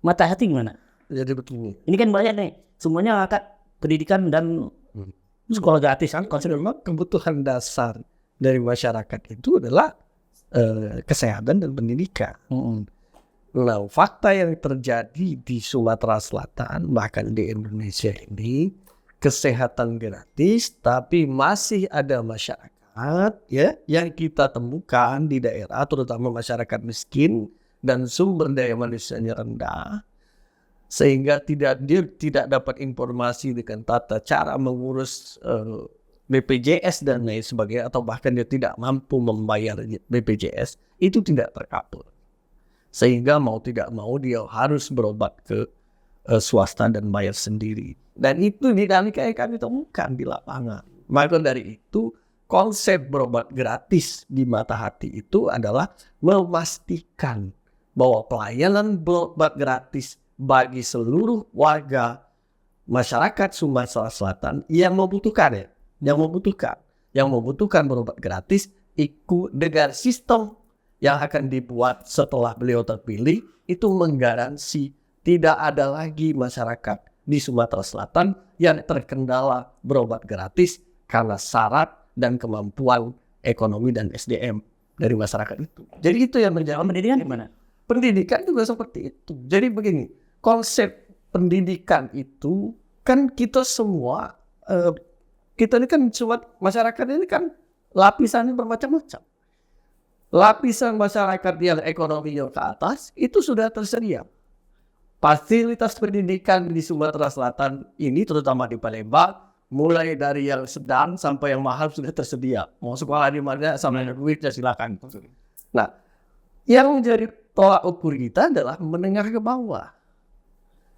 Mata Hati gimana? Jadi begini. Ini kan banyak nih, semuanya angkat pendidikan dan sekolah gratis kan konsep. Memang kebutuhan dasar dari masyarakat itu adalah kesehatan dan pendidikan. Nah, fakta yang terjadi di Sumatera Selatan, bahkan di Indonesia ini, kesehatan gratis, tapi masih ada masyarakat ya yang kita temukan di daerah, terutama masyarakat miskin dan sumber daya manusianya rendah, sehingga dia tidak dapat informasi dengan tata cara mengurus BPJS dan lain sebagainya, atau bahkan dia tidak mampu membayar BPJS, itu tidak tercover. Sehingga mau tidak mau dia harus berobat ke swasta dan bayar sendiri. Dan itu dinamika yang kami temukan di lapangan. Maka dari itu konsep berobat gratis di Mata Hati itu adalah memastikan bahwa pelayanan berobat gratis bagi seluruh warga masyarakat Sumatera Selatan yang membutuhkan berobat gratis ikut dengan sistem yang akan dibuat setelah beliau terpilih, itu menggaransi tidak ada lagi masyarakat di Sumatera Selatan yang terkendala berobat gratis karena syarat dan kemampuan ekonomi dan SDM dari masyarakat itu. Jadi itu yang menjadi Pendidikan gimana? pendidikan juga seperti itu. Jadi begini, konsep pendidikan itu kan kita semua, kita ini kan cuma masyarakat ini kan lapisannya bermacam-macam. Lapisan masyarakat yang ekonominya ke atas itu sudah tersedia. Fasilitas pendidikan di Sumatera Selatan ini, terutama di Palembang, mulai dari yang sedang sampai yang mahal sudah tersedia. Mau sekolah di mana sama ada duitnya silakan. Nah, yang menjadi tolak ukur kita adalah menengah ke bawah.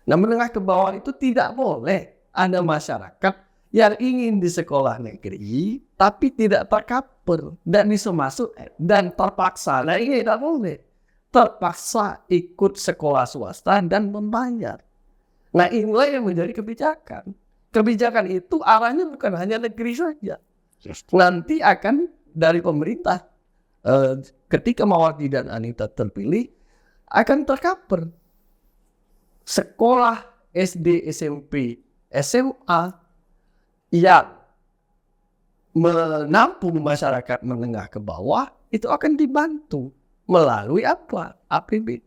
Nah, menengah ke bawah itu tidak boleh ada masyarakat yang ingin di sekolah negeri tapi tidak tercover dan bisa masuk dan terpaksa. Nah, ini tidak boleh. Terpaksa ikut sekolah swasta dan membayar. Nah, inilah yang menjadi kebijakan. Kebijakan itu arahnya bukan hanya negeri saja. Nanti akan dari pemerintah, ketika Mawardi dan Anita terpilih, akan tercover. Sekolah SD, SMP, SMA yang menampung masyarakat menengah ke bawah itu akan dibantu melalui apa? APBD.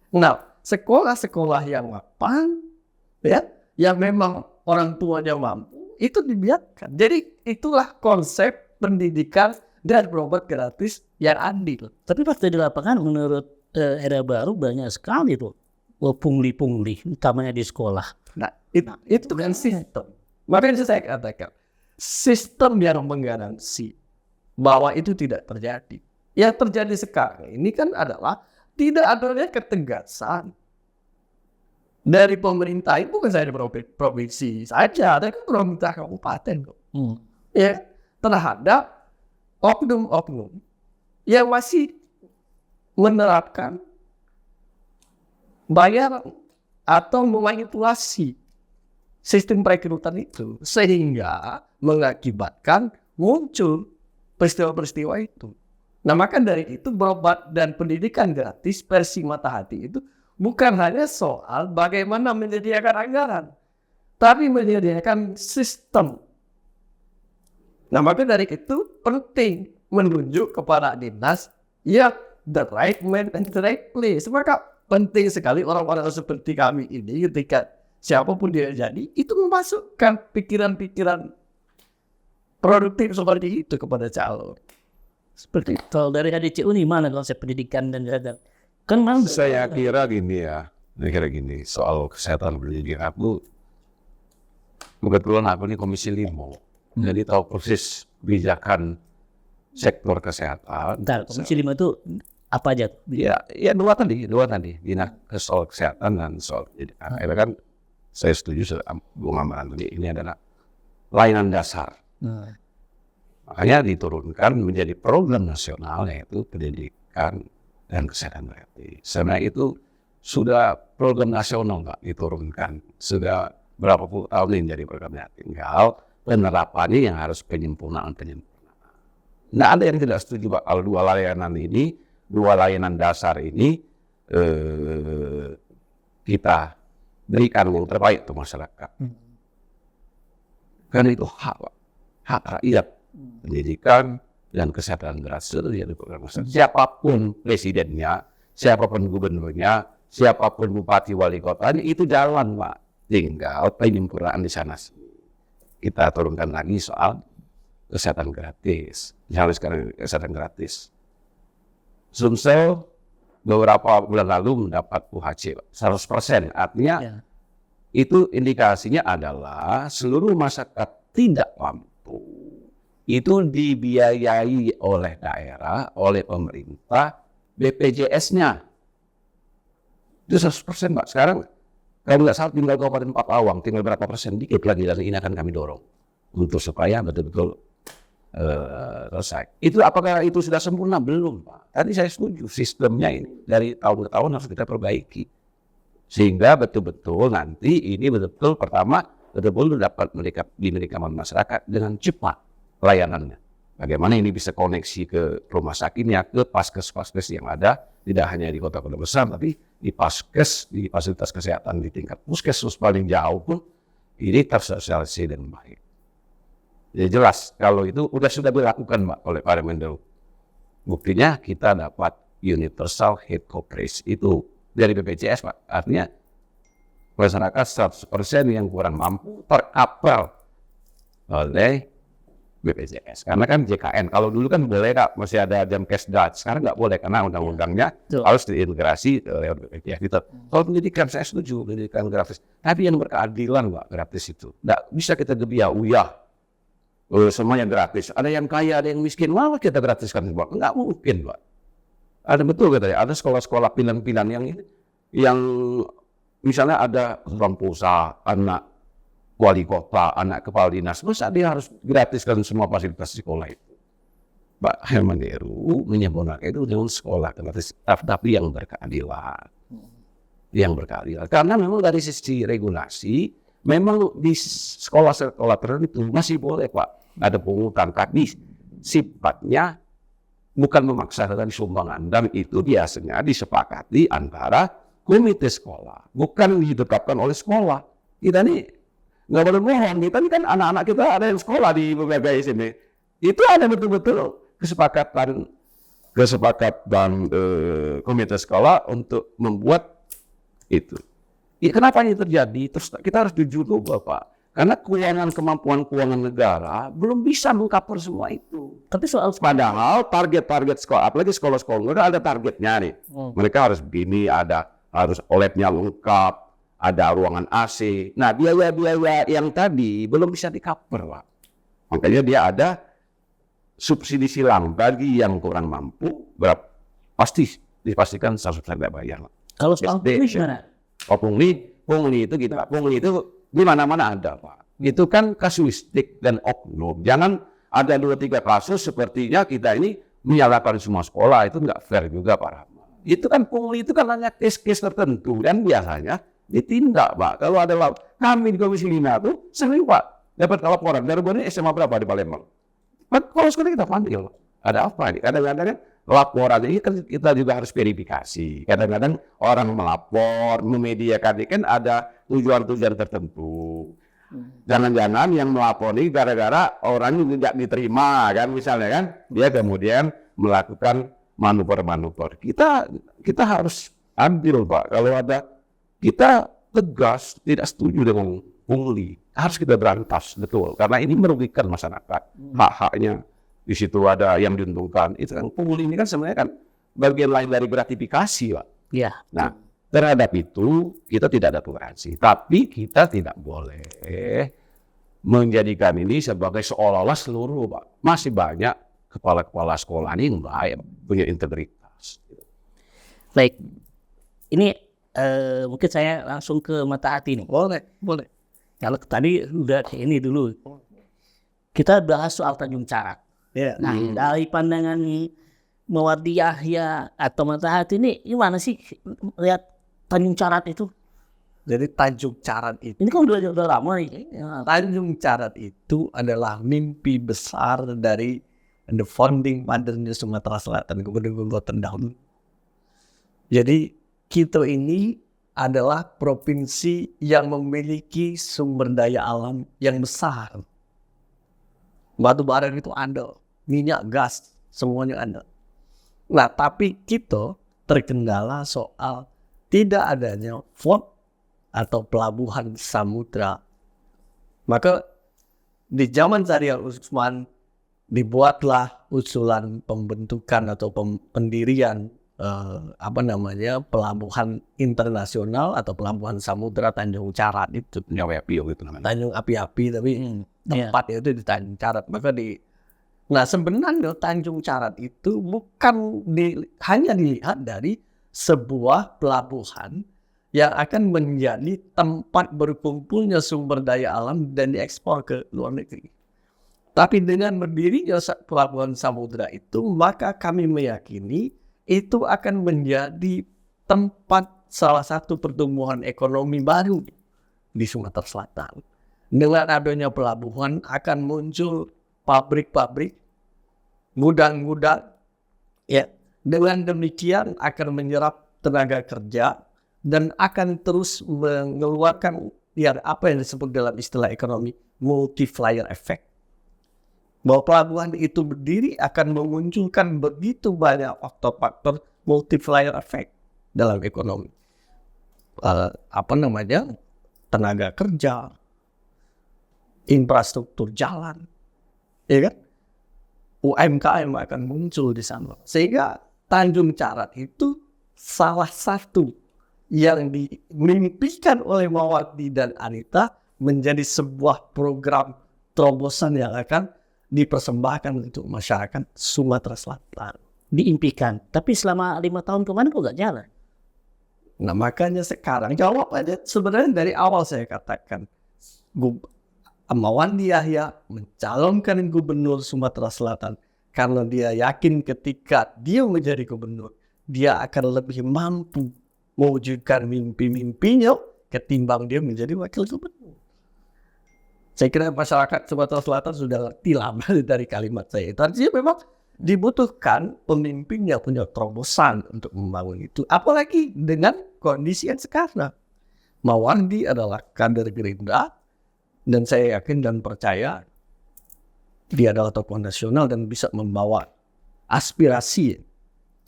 Nah, sekolah-sekolah yang mapan, ya, yang memang orang tuanya mampu, itu dibiarkan. Jadi itulah konsep pendidikan dan berobat gratis yang adil. Tapi waktu di lapangan menurut era baru banyak sekali tuh pungli-pungli, utamanya di sekolah. Nah, itu kan sistem. Makanya saya katakan, sistem yang menggaransi bahwa itu tidak terjadi. Yang terjadi sekarang ini kan adalah tidak adanya ketegasan dari pemerintah. Itu bukan saya di provinsi saja, tapi kan pemerintah kabupaten kok. Ya, terhadap oknum-oknum yang masih menerapkan bayar atau memanipulasi sistem perekrutan itu, sehingga mengakibatkan muncul peristiwa-peristiwa itu. Nah, maka dari itu berobat dan pendidikan gratis versi Mata Hati itu bukan hanya soal bagaimana menyediakan anggaran, tapi menyediakan sistem. Nah, maka dari itu penting menunjuk kepada dinas yang the right man and the right place. Maka penting sekali orang-orang seperti kami ini ketika siapapun dia jadi, itu memasukkan pikiran-pikiran produktif seperti itu kepada calon. Seperti kalau dari HDCU ini mana konsep pendidikan dan kan memang Saya kira gini ya, soal kesehatan pendidikan aku, kebetulan aku ini Komisi 5, jadi tahu persis kebijakan sektor kesehatan. Bentar, Komisi 5 itu apa aja? Ya dua tadi, dinas soal kesehatan dan soal pendidikan. Itu kan saya setuju Bung Amran tadi, ini adalah layanan dasar. Makanya diturunkan menjadi program nasional, yaitu pendidikan dan kesehatan gratis. Sebenarnya itu sudah program nasional Pak, diturunkan. Sudah berapa puluh tahun ini jadi programnya. Tinggal penerapannya yang harus penyempurnaan. Nah, ada yang tidak setuju Pak, kalau dua layanan dasar ini kita berikan yang terbaik untuk masyarakat. Karena itu hak rakyat. Pendidikan dan kesehatan gratis itu jadi program nasional. Siapapun presidennya, siapapun gubernurnya, siapapun bupati wali kotanya itu jalan Pak. Tinggal penyempurnaan di sana. Kita turunkan lagi soal kesehatan gratis. Misalnya sekarang kesehatan gratis. Sumsel beberapa bulan lalu mendapat UHC 100%. Artinya itu indikasinya adalah seluruh masyarakat tidak mampu itu dibiayai oleh daerah, oleh pemerintah, BPJS-nya. Itu 100% Pak. Sekarang kalau nggak salah tinggal Kabupaten Papawang, tinggal berapa persen, dikit lagi, dan ini akan kami dorong untuk supaya betul-betul selesai. Itu apakah itu sudah sempurna? Belum Pak. Tadi saya setuju sistemnya ini dari tahun ke tahun harus kita perbaiki. Sehingga betul-betul nanti ini betul-betul pertama betul-betul dapat dimiliki masyarakat dengan cepat layanannya. Bagaimana ini bisa koneksi ke rumah sakitnya, ke paskes-paskes yang ada, tidak hanya di kota-kota besar, tapi di paskes, di fasilitas kesehatan di tingkat puskesmas paling jauh pun ini tersosialisasi dengan baik. Ya jelas, kalau itu sudah dilakukan Pak oleh para Menlu. Buktinya kita dapat universal health coverage itu dari BPJS Pak. Artinya masyarakat 100% yang kurang mampu terkapal oleh BPJS. Karena kan JKN, kalau dulu kan boleh Kak, masih ada jam cash dat. Sekarang nggak boleh karena undang-undangnya harus diintegrasi lewat BPJS. Gitu. Kalau pendidikan saya setuju, pendidikan gratis. Tapi yang berkeadilan Pak, gratis itu. Nggak bisa kita gebiah-uyah. Semuanya gratis. Ada yang kaya, ada yang miskin. Malah kita gratiskan Pak. Nggak mungkin Pak. Ada betul katanya. Ada sekolah-sekolah pilihan-pilihan yang misalnya ada orang pusat, anak wali kota, anak kepala dinas, masa dia harus gratiskan semua fasilitas sekolah itu? Pak Herman Deru menyempurnakan itu dengan sekolah gratis, tapi yang berkeadilan. Yang berkeadilan. Karena memang dari sisi regulasi, memang di sekolah-sekolah tertentu masih boleh Pak ada pungutan, tapi sifatnya bukan memaksa dari sumbangan, dan itu biasanya disepakati antara komite sekolah, bukan ditetapkan oleh sekolah. Kita nih nggak boleh bohong, kita ini kan anak-anak kita ada yang sekolah di BPJS ini. Itu ada betul-betul kesepakatan komite sekolah untuk membuat itu. Ya, kenapa ini terjadi? Terus kita harus jujur dulu Bapak. Karena kemampuan keuangan negara belum bisa mengcover semua itu. Tapi soal Padahal target-target sekolah, apalagi sekolah-sekolah mereka ada targetnya nih. Mereka harus harus OLED-nya lengkap, ada ruangan AC. Nah, biaya-biaya yang tadi belum bisa di-cover, Pak. Makanya dia ada subsidi silang bagi yang kurang mampu, pasti dipastikan 100% tidak bayar. kalau soal pungli gimana? Pungli itu gitu, Pak. Pungli itu di mana-mana ada, Pak. Itu kan kasuistik dan oknum. Jangan ada 2-3 kasus sepertinya kita ini menyalahkan semua sekolah, itu nggak fair juga, Pak Rahmat. Itu kan pungli itu kan hanya case-case tertentu dan biasanya ditindak, Pak. Kalau ada kami di Komisi 5 itu sering, Pak, dapat laporan dari SMA berapa di Palembang. Kalau sekolah kita panggil, ada apa nih? Kadang-kadang kan laporan ini kan kita juga harus verifikasi. Kadang-kadang orang melapor, memediakan ini kan ada tujuan-tujuan tertentu. Jangan-jangan yang melapor ini gara-gara orang ini tidak diterima kan, misalnya kan, dia kemudian melakukan manuver-manuver. Kita harus ambil, Pak. Kalau ada, kita tegas tidak setuju dengan pungli. Harus kita berantas, betul. Karena ini merugikan masyarakat. Hak-haknya di situ ada yang diuntungkan. Itu kan pungli ini kan sebenarnya kan bagian lain dari gratifikasi, Pak. Iya. Nah, terhadap itu kita tidak ada toleransi. Tapi kita tidak boleh menjadikan ini sebagai seolah-olah seluruh, Pak. Masih banyak kepala-kepala sekolah ini yang baik, punya integritas. Baik. Ini mungkin saya langsung ke mata hati nih. Boleh. Kalau tadi udah ini dulu. Kita bahas soal Tanjung Carat. Nah, dari pandangan Mawardi Yahya atau mata hati ini gimana sih lihat Tanjung Carat itu? Jadi Tanjung Carat itu, Ini kan udah lama nih. Tanjung Carat itu adalah mimpi besar dari the founding father-nya Sumatera Selatan, Gubernur terdahulu. Jadi kita ini adalah provinsi yang memiliki sumber daya alam yang besar. Batu bara itu ada, minyak, gas, semuanya ada. Nah, tapi kita terkendala soal tidak adanya port atau pelabuhan samudra. Maka di zaman Syariah Utsman dibuatlah usulan pembentukan atau pendirian pelabuhan internasional atau pelabuhan samudra Tanjung Carat itu. Nyawa api gitu namanya. Tanjung api-api tapi tempatnya itu di Tanjung Carat. Nah sebenarnya Tanjung Carat itu bukan hanya dilihat dari sebuah pelabuhan yang akan menjadi tempat berkumpulnya sumber daya alam dan diekspor ke luar negeri. Tapi dengan berdirinya pelabuhan samudra itu, maka kami meyakini itu akan menjadi tempat salah satu pertumbuhan ekonomi baru di Sumatera Selatan. Dengan adanya pelabuhan akan muncul pabrik-pabrik, gudang-gudang, ya. Dengan demikian akan menyerap tenaga kerja dan akan terus mengeluarkan apa yang disebut dalam istilah ekonomi multiplier effect. Bahwa pelabuhan itu berdiri akan memunculkan begitu banyak faktor-faktor multiplier effect dalam ekonomi. Tenaga kerja, infrastruktur jalan, ya kan? UMKM akan muncul di sana. Sehingga Tanjung Carat itu salah satu yang dimimpikan oleh Mawardi dan Anita menjadi sebuah program terobosan yang akan dipersembahkan untuk masyarakat Sumatera Selatan. Diimpikan, tapi selama 5 tahun kemarin kok nggak jalan? Nah makanya sekarang jawabannya sebenarnya dari awal saya katakan Mawardi Yahya mencalonkan gubernur Sumatera Selatan karena dia yakin ketika dia menjadi gubernur dia akan lebih mampu mewujudkan mimpi-mimpinya ketimbang dia menjadi wakil gubernur. Saya kira masyarakat Sumatera Selatan sudah ngerti lama dari kalimat saya itu. Artinya memang dibutuhkan pemimpin yang punya terobosan untuk membangun itu. Apalagi dengan kondisi yang sekarang. Mawardi adalah kader Gerindra dan saya yakin dan percaya dia adalah tokoh nasional dan bisa membawa aspirasi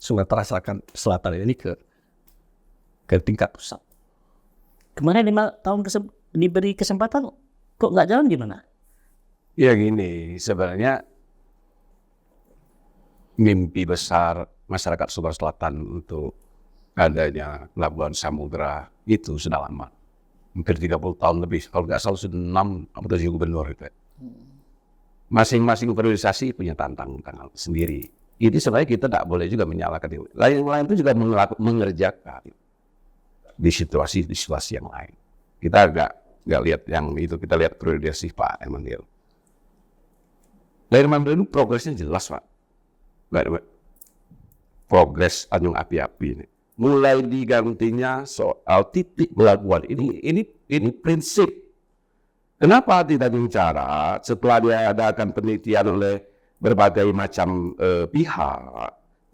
Sumatera Selatan ini ke tingkat pusat. Kemarin 5 tahun diberi kesempatan kok nggak jalan gimana? Ya gini, sebenarnya mimpi besar masyarakat Sumatera Selatan untuk adanya pelabuhan samudra itu sudah lama. Hampir 30 tahun lebih. Kalau nggak salah sudah 6 atau 7 gubernur itu. Masing-masing organisasi punya tantangan sendiri. Ini sebenarnya kita tidak boleh juga menyalahkan. Lain-lain itu juga mengerjakan di situasi yang lain. Kita nggak lihat yang itu, kita lihat prioritas Pak Emmanuel. Dari Emmanuel itu progresnya jelas Pak. Progres Tanjung Api-Api ini. Mulai digantinya soal titik pelabuhan ini prinsip. Kenapa tidak bicara setelah diadakan penelitian oleh berbagai macam pihak,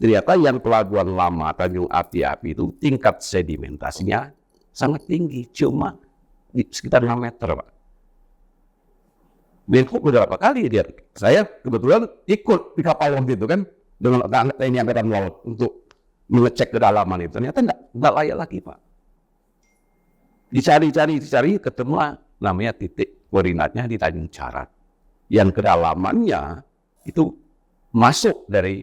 ternyata yang pelabuhan lama Tanjung Api-Api itu tingkat sedimentasinya sangat tinggi, cuma di sekitar 6 meter Pak. Menko beberapa kali dia, saya kebetulan ikut di kapal waktu itu kan dengan TNI Angkatan Laut untuk mengecek kedalaman itu, ternyata enggak layak lagi Pak. Dicari, ketemu namanya titik koordinatnya di Tanjung Carat. Yang kedalamannya itu masuk dari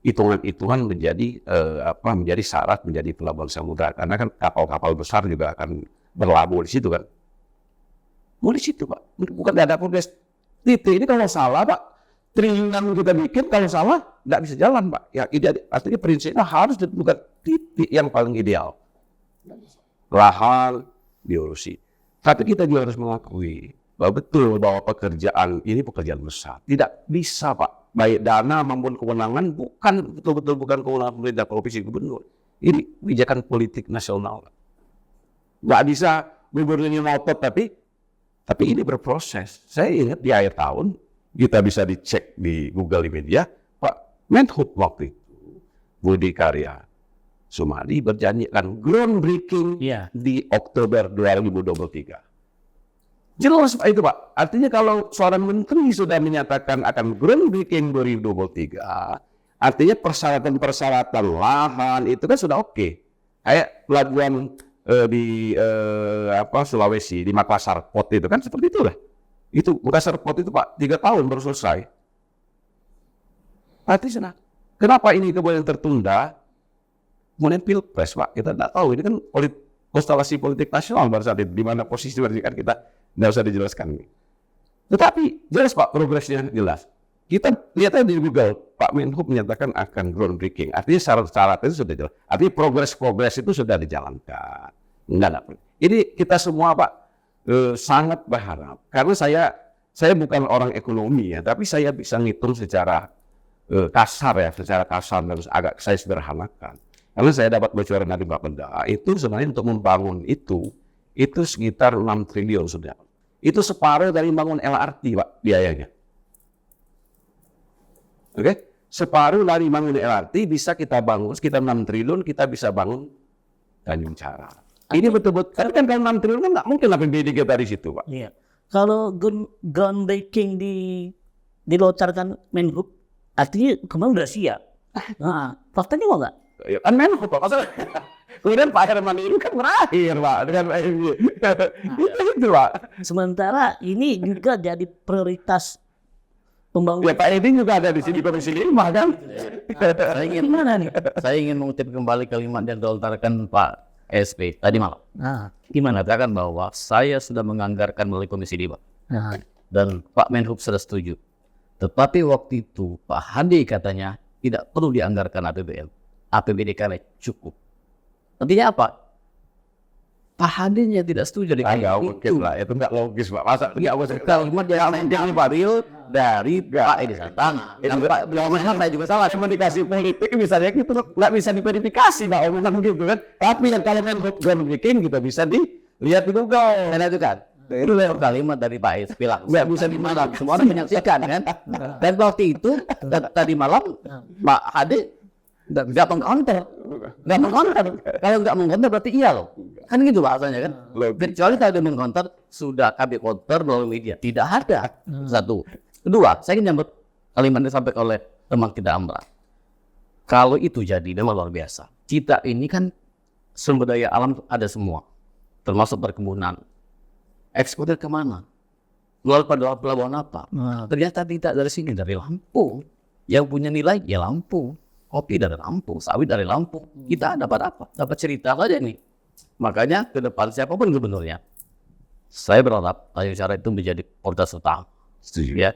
hitungan-hitungan menjadi syarat menjadi pelabuhan samudra. Karena kan kapal-kapal besar juga akan berlabuh di situ kan. Mau di situ Pak, bukan ada progres. Titik ini kalau salah Pak, triliunan kita bikin kalau salah nggak bisa jalan Pak. Ya, artinya prinsipnya harus ditentukan titik yang paling ideal. Lahan diurusi. Tapi kita juga harus mengakui bahwa betul bahwa pekerjaan ini pekerjaan besar. Tidak bisa Pak, baik dana maupun kewenangan betul-betul bukan kewenangan pemerintah provinsi gubernur. Ini kebijakan politik nasional. Nggak bisa gubernurnya ngotot tapi ini berproses. Saya ingat di akhir tahun kita bisa dicek di Google di media, Pak Menhub waktu itu Budi Karya Sumadi berjanji akan groundbreaking di Oktober 2023. Jelas Pak itu Pak. Artinya kalau seorang menteri sudah menyatakan akan groundbreaking 2023, Artinya persyaratan lahan itu kan sudah oke. Kayak pelabuhan di Sulawesi, di Makassar Port itu kan seperti itulah. Itu Makassar Port itu Pak 3 tahun baru selesai. Artinya kenapa ini kemudian tertunda? Kemudian pilpres Pak, kita tidak tahu. Ini kan konstelasi politik nasional pada saat itu, di mana posisi berarti kan kita tidak usah dijelaskan. Tetapi jelas Pak, progresnya jelas. Kita lihat aja di Google, Pak Menhub menyatakan akan groundbreaking. Artinya syarat-syarat itu sudah jelas. Artinya progres itu sudah dijalankan. Enggak ada. Ini kita semua Pak sangat berharap. Karena saya bukan orang ekonomi ya, tapi saya bisa ngitung secara kasar dan agak saya sederhanakan. Karena saya dapat bocoran dari Pak Benda, itu sebenarnya untuk membangun itu sekitar 6 triliun sudah. Itu separuh dari bangun LRT Pak biayanya. Oke, separuh dari bangun LRT bisa kita bangun sekitar 6 triliun, kita bisa bangun Tanjung Cara. Ini betul-betul, kan kalau 6 triliun kan nggak mungkin APBD kita di situ Pak. Iya. Kalau groundbreaking dilontarkan Menhub, artinya kemarin udah siap. Nah, faktanya kok nggak? Ya, kan Menhub Pak. Kemudian Pak Herman itu kan berakhir Pak dengan itu Pak. Sementara ini juga jadi prioritas pembangunan. Ya Pak Edi juga ada di sini Komisi 5 kan. Saya ingin mengutip kembali kalimat yang dilontarkan Pak SP tadi malam. Gimana? Mengatakan bahwa saya sudah menganggarkan melalui Komisi 5 dan Pak Menhub sudah setuju. Tetapi waktu itu Pak Hadi katanya tidak perlu dianggarkan APBD karena cukup. Artinya apa? Pak Hadinya tidak setuju dengan Nggak mungkin lah, itu nggak logis Pak. Masa nggak usah kalimat yang Pak Rio dari Pak Edi Santana. Dan Pak Beliau saya juga salah. komunikasi politik misalnya gitu nggak bisa diverifikasi Pak omongan gitu kan. Tapi yang kalau groundbreaking kita bisa dilihat di Google. Karena itu kan. Itu kalimat dari Pak SP langsung. Nggak bisa di malam. Semua orang menyaksikan kan. Dan waktu itu tadi malam Pak Hadi nggak mengkonter. Kalau nggak mengkonter berarti iya loh. Kan gitu bahasanya kan. Kecuali kalau dia mengkonter sudah kami konter melalui media. Tidak ada. Satu. Kedua, saya ingin nyambut kalimat yang disampaikan oleh teman kita Amra. Kalau itu jadi memang luar biasa. Kita ini kan sumber daya alam ada semua. Termasuk perkebunan. Ekspornya kemana? Luar pada pelabuhan apa? Ternyata tidak dari sini, dari Lampung. Yang punya nilai ya Lampung. Kopi dari Lampung, sawit dari Lampung. Kita dapat apa? Dapat cerita saja nih. Makanya ke depan siapapun gubernurnya, saya berharap Tanjung Cara itu menjadi prioritas utama. Setuju. Ya.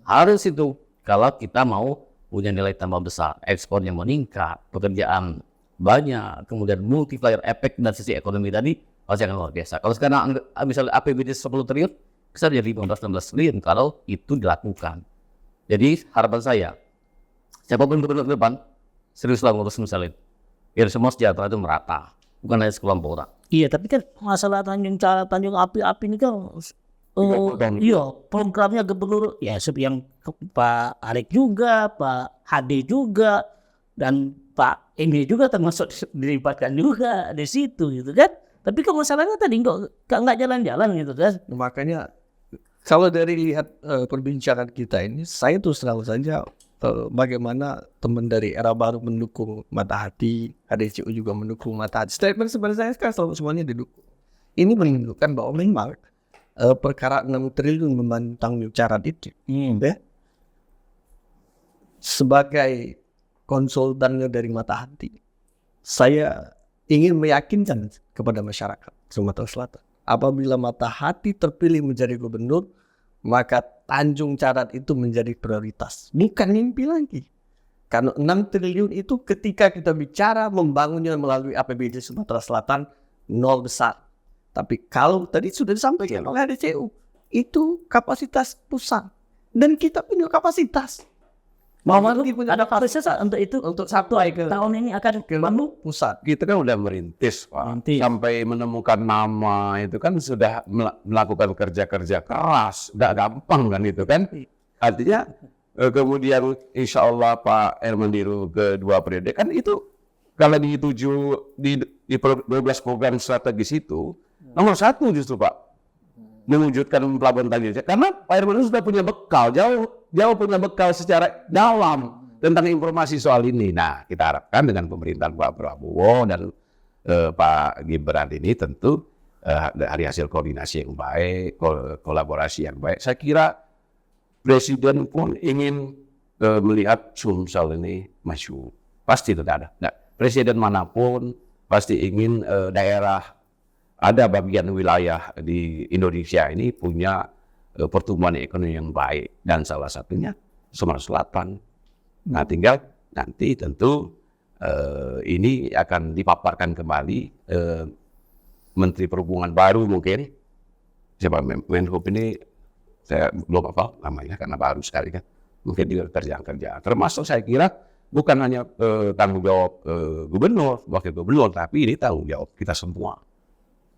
Harus itu kalau kita mau punya nilai tambah besar, ekspornya meningkat, pekerjaan banyak, kemudian multiplier efek dari sisi ekonomi tadi pasti akan luar biasa. Kalau sekarang misalnya APBD 10 triliun, bisa jadi 15-16 triliun kalau itu dilakukan. Jadi harapan saya, siapapun gubernur ke depan, seriuslah ngurus misalnya. Biar semua sejahtera itu merata, bukan hanya sekelompok orang. Iya, tapi kan masalah Tanjung Cara, Tanjung Api ini kan iya, programnya gubernur ya yang Pak Arek juga, Pak Hadi juga, dan Pak Emi juga termasuk dilibatkan juga di situ gitu kan. Tapi kan masalahnya tadi nggak jalan-jalan gitu kan. Makanya kalau dari lihat perbincangan kita ini, saya tuh selalu saja bagaimana teman dari era baru mendukung Mata Hati, HDCU juga mendukung Mata Hati. Statement sebenarnya saya sekarang selalu semuanya didukung. Ini menunjukkan bahwa memang perkara 6 triliun membantu Tanjung Cara itu. Ya. Sebagai konsultannya dari Mata Hati, saya ingin meyakinkan kepada masyarakat Sumatera Selatan, apabila Mata Hati terpilih menjadi gubernur, maka Tanjung Cara itu menjadi prioritas, bukan mimpi lagi. Karena 6 triliun itu ketika kita bicara membangunnya melalui APBD Sumatera Selatan, nol besar. Tapi kalau tadi sudah disampaikan oleh HDCU, itu kapasitas pusat. Dan kita punya kapasitas. Ada kapasitas untuk itu, untuk satu tahun ini akan bangun pusat. Kita kan udah merintis Pak. Sampai menemukan nama itu kan sudah melakukan kerja-kerja keras. Nggak gampang kan itu kan. Artinya kemudian insya Allah Pak Hermandiru kedua periode kan itu kalau di 12 program strategis itu nomor 1 justru Pak mewujudkan pelabuhan Tanjung Cara. Karena Pak Hermandiru sudah punya bekal, jauh punya bekal secara dalam tentang informasi soal ini. Nah, kita harapkan dengan pemerintahan Pak Prabowo dan Pak Gibran ini tentu dari hasil koordinasi yang baik, kolaborasi yang baik. Saya kira Presiden pun ingin melihat Sumsel ini maju. Pasti tidak ada. Nah, Presiden manapun pasti ingin daerah, ada bagian wilayah di Indonesia ini punya pertumbuhan ekonomi yang baik. Dan salah satunya Sumatera Selatan. Nah, tinggal nanti tentu ini akan dipaparkan kembali Menteri Perhubungan baru mungkin. Siapa Menhub ini saya belum hafal namanya karena baru sekali kan. Mungkin juga kerjaan. Termasuk saya kira bukan hanya tanggung jawab gubernur, wakil gubernur, tapi ini tanggung jawab kita semua.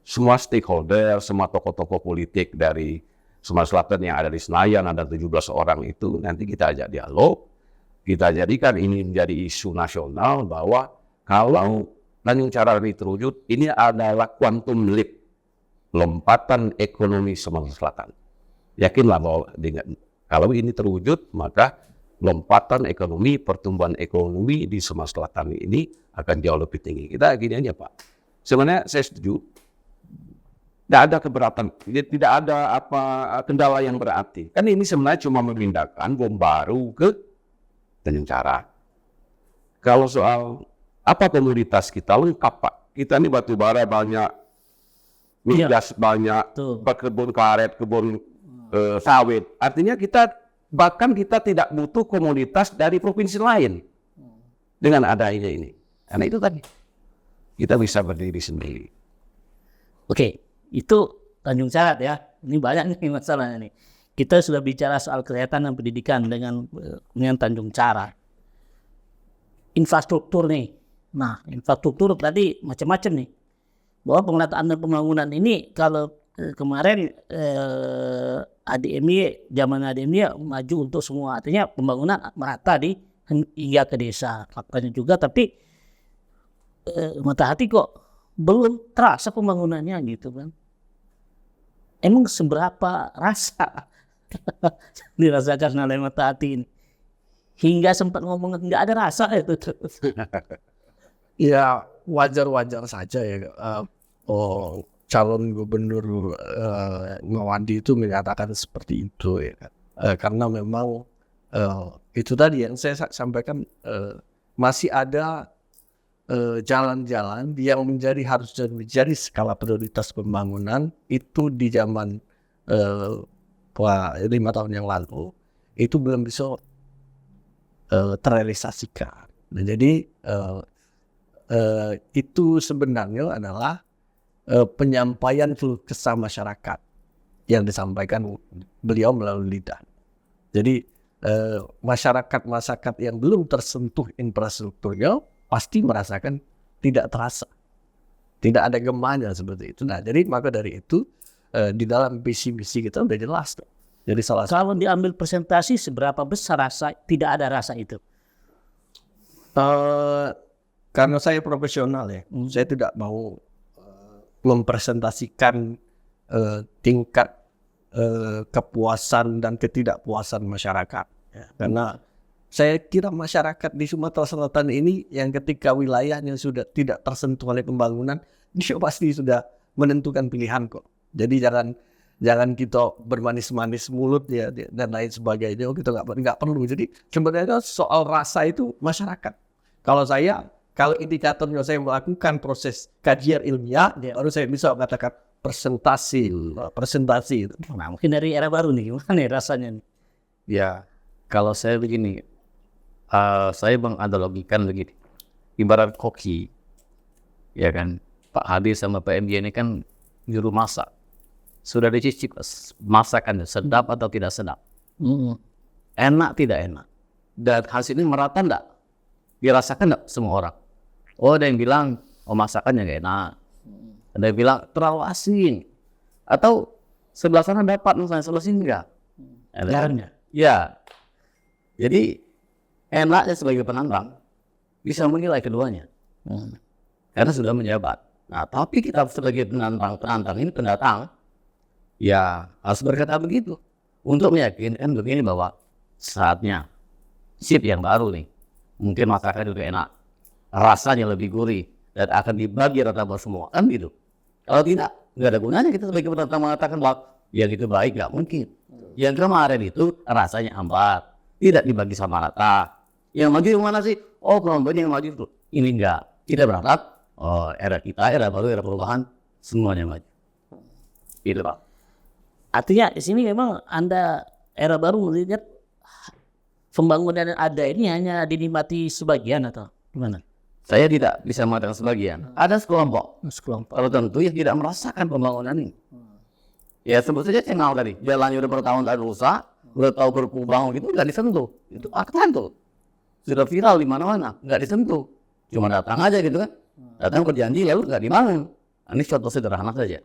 Semua stakeholder, semua tokoh-tokoh politik dari Sumatera Selatan yang ada di Senayan, ada 17 orang itu, nanti kita ajak dialog. Kita jadikan ini menjadi isu nasional bahwa kalau Tanjung Cara ini terwujud, ini adalah quantum leap, lompatan ekonomi Sumatera Selatan. Yakinlah bahwa kalau ini terwujud, maka lompatan ekonomi, pertumbuhan ekonomi di Sumatera Selatan ini akan jauh lebih tinggi. Kita gini aja Pak, sebenarnya saya setuju, tidak ada keberatan, tidak ada kendala yang berarti. Kan ini sebenarnya cuma memindahkan bom baru ke Tanjung Cara. Kalau soal apa komoditas kita lengkap Pak. Kita ini batu bara banyak, migas banyak, kebun karet, kebun sawit. Artinya bahkan kita tidak butuh komoditas dari provinsi lain dengan adanya ini. Karena itu tadi kita bisa berdiri sendiri. Oke, itu Tanjung Cara ya. Ini banyak nih masalahnya nih. Kita sudah bicara soal kesehatan dan pendidikan dengan Tanjung Cara. Infrastruktur nih. Nah, infrastruktur tadi macam-macam nih. Bahwa penataan dan pembangunan ini kalau kemarin ADMY, zaman ADMY maju untuk semua. Artinya pembangunan merata hingga ke desa. Faktanya juga, tapi mata hati kok belum terasa pembangunannya gitu kan. Emang seberapa rasa dirasakan oleh mata hati ini? Hingga sempat ngomong nggak ada rasa itu. Ya wajar-wajar saja ya. Calon gubernur Mawandi itu menyatakan seperti itu ya kan. Karena memang itu tadi yang saya sampaikan, masih ada jalan-jalan yang harus menjadi skala prioritas pembangunan itu di zaman 5 tahun yang lalu itu belum bisa terrealisasikan. Nah, jadi itu sebenarnya adalah penyampaian keluh kesah masyarakat yang disampaikan beliau melalui lidah. Jadi masyarakat yang belum tersentuh infrastrukturnya pasti merasakan tidak terasa, tidak ada gemanya seperti itu. Nah, jadi maka dari itu di dalam visi misi kita udah jelas tuh. Jadi kalau diambil presentasi seberapa besar tidak ada rasa itu? Karena saya profesional ya, saya tidak mau mempresentasikan tingkat kepuasan dan ketidakpuasan masyarakat. Ya. Karena saya kira masyarakat di Sumatera Selatan ini yang ketika wilayahnya sudah tidak tersentuh oleh pembangunan, dia pasti sudah menentukan pilihan kok. Jadi jangan kita bermanis-manis mulut ya dan lain sebagainya. Kita nggak perlu. Jadi sebenarnya soal rasa itu masyarakat. Kalau indikatornya saya melakukan proses kajian ilmiah, baru saya bisa mengatakan presentasi itu. Nah, mungkin dari era baru nih, gimana nih rasanya nih? Ya, kalau saya begini, saya menganalogikan begini. Ibarat koki, ya kan, Pak Hadi sama Pak MJ ini kan juru masak. Sudah dicicip masakannya sedap atau tidak sedap, enak tidak enak, dan hasilnya merata enggak, dirasakan enggak semua orang. Oh, ada yang bilang masakannya nggak enak, ada yang bilang terlalu asin, atau sebelah sana dapat misalnya selesai enggak, Garamnya. ya. Jadi enaknya sebagai penantang bisa menilai keduanya, karena sudah menjabat. Nah, tapi kita sebagai penantang ini pendatang, ya harus berkata begitu untuk meyakinkan begini bahwa saatnya shift yang baru nih, mungkin masakan juga enak, rasanya lebih gurih dan akan dibagi rata semua, kan gitu. Kalau tidak, nggak ada gunanya kita sebagai pendatang mengatakan bahwa yang itu baik, nggak mungkin. Yang kemarin itu rasanya hambar, tidak dibagi sama rata. Yang maju yang mana sih? Oh, penonton yang maju itu. Ini enggak. Kita berharap era kita, era baru, era perubahan, semuanya maju. Gitu Pak. Artinya di sini memang Anda era baru melihat pembangunan yang ada ini hanya dinikmati sebagian atau gimana? Saya tidak bisa mengatakan sebagian. Ada sekelompok tertentu yang tidak merasakan pembangunan ini. Ya sebut saja Cengal tadi, jalannya udah bertahun-tahun rusak, udah tahu berkubang gitu, nggak disentuh. Itu fakta tuh. Sudah viral di mana-mana, nggak disentuh. Cuma datang aja gitu kan. Datang berjanji, lalu nggak dibangun. Ini contoh sederhana saja.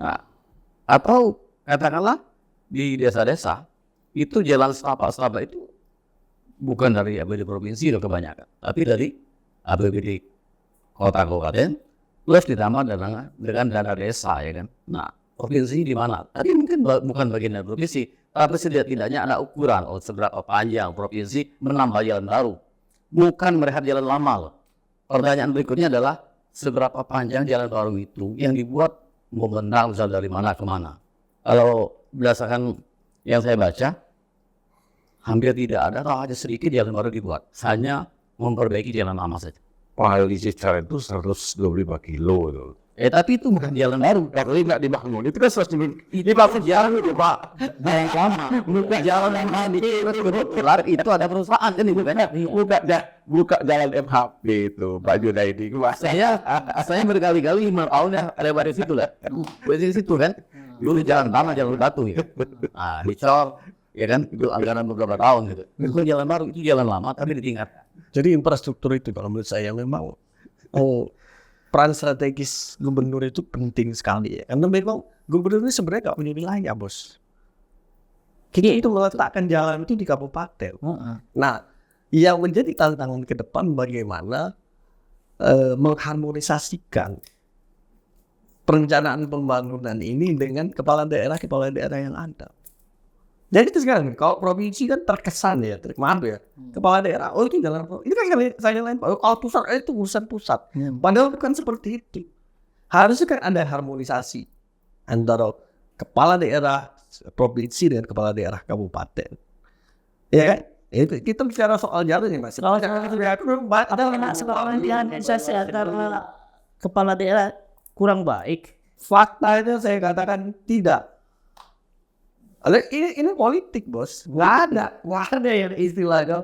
Nah, atau katakanlah di desa-desa, itu jalan setapak-setapak itu bukan dari APBD provinsi loh kebanyakan, tapi dari APBD kota kabupaten plus ditambah dengan dana desa ya kan. Nah, provinsi di mana? Tadi mungkin bukan bagian dari provinsi, tapi setidaknya ada ukuran seberapa panjang provinsi menambah jalan baru, bukan merehat jalan lama loh. Pertanyaan berikutnya adalah seberapa panjang jalan baru itu yang dibuat membentang misal dari mana ke mana. Kalau berdasarkan yang saya baca, hampir tidak ada atau hanya sedikit jalan baru dibuat, hanya memperbaiki jalan lama saja. Paling secara itu 125 kilo itu. Tapi itu bukan jalan baru. Kalau nggak dibangun itu kan 100 Ini maksud jalan itu Pak, yang lama, bukan jalan yang lain. Itu ada perusahaan kan itu banyak. buka jalan MHP itu Pak Junaidi. Saya berkali-kali maunya lebar di situ lah. Di situ kan, dulu jalan tanah, jalan batu ya. Nah, dicor, ya kan, itu anggaran beberapa tahun gitu. Itu jalan baru, itu jalan lama tapi ditingkatkan. Jadi infrastruktur itu kalau menurut saya memang peran strategis gubernur itu penting sekali ya. Karena memang gubernur ini sebenarnya nggak punya wilayah, bos. Kini itu meletakkan jalan itu di kabupaten. Nah, yang menjadi tantangan ke depan bagaimana mengharmonisasikan perencanaan pembangunan ini dengan kepala daerah yang ada. Jadi itu sekarang kalau provinsi kan terkesan ya, maaf ya, kepala daerah, oh itu jalan, itu kan saya lain, kalau pusat itu urusan pusat. Padahal bukan seperti itu. Harusnya kan ada harmonisasi antara kepala daerah provinsi dengan kepala daerah kabupaten. Ya kan? Itu kita bicara soal jalan ya Mas. Kalau ada soal organisasi antara kepala daerah kurang baik. Faktanya saya katakan tidak. Ini politik bos, nggak ada yang istilahnya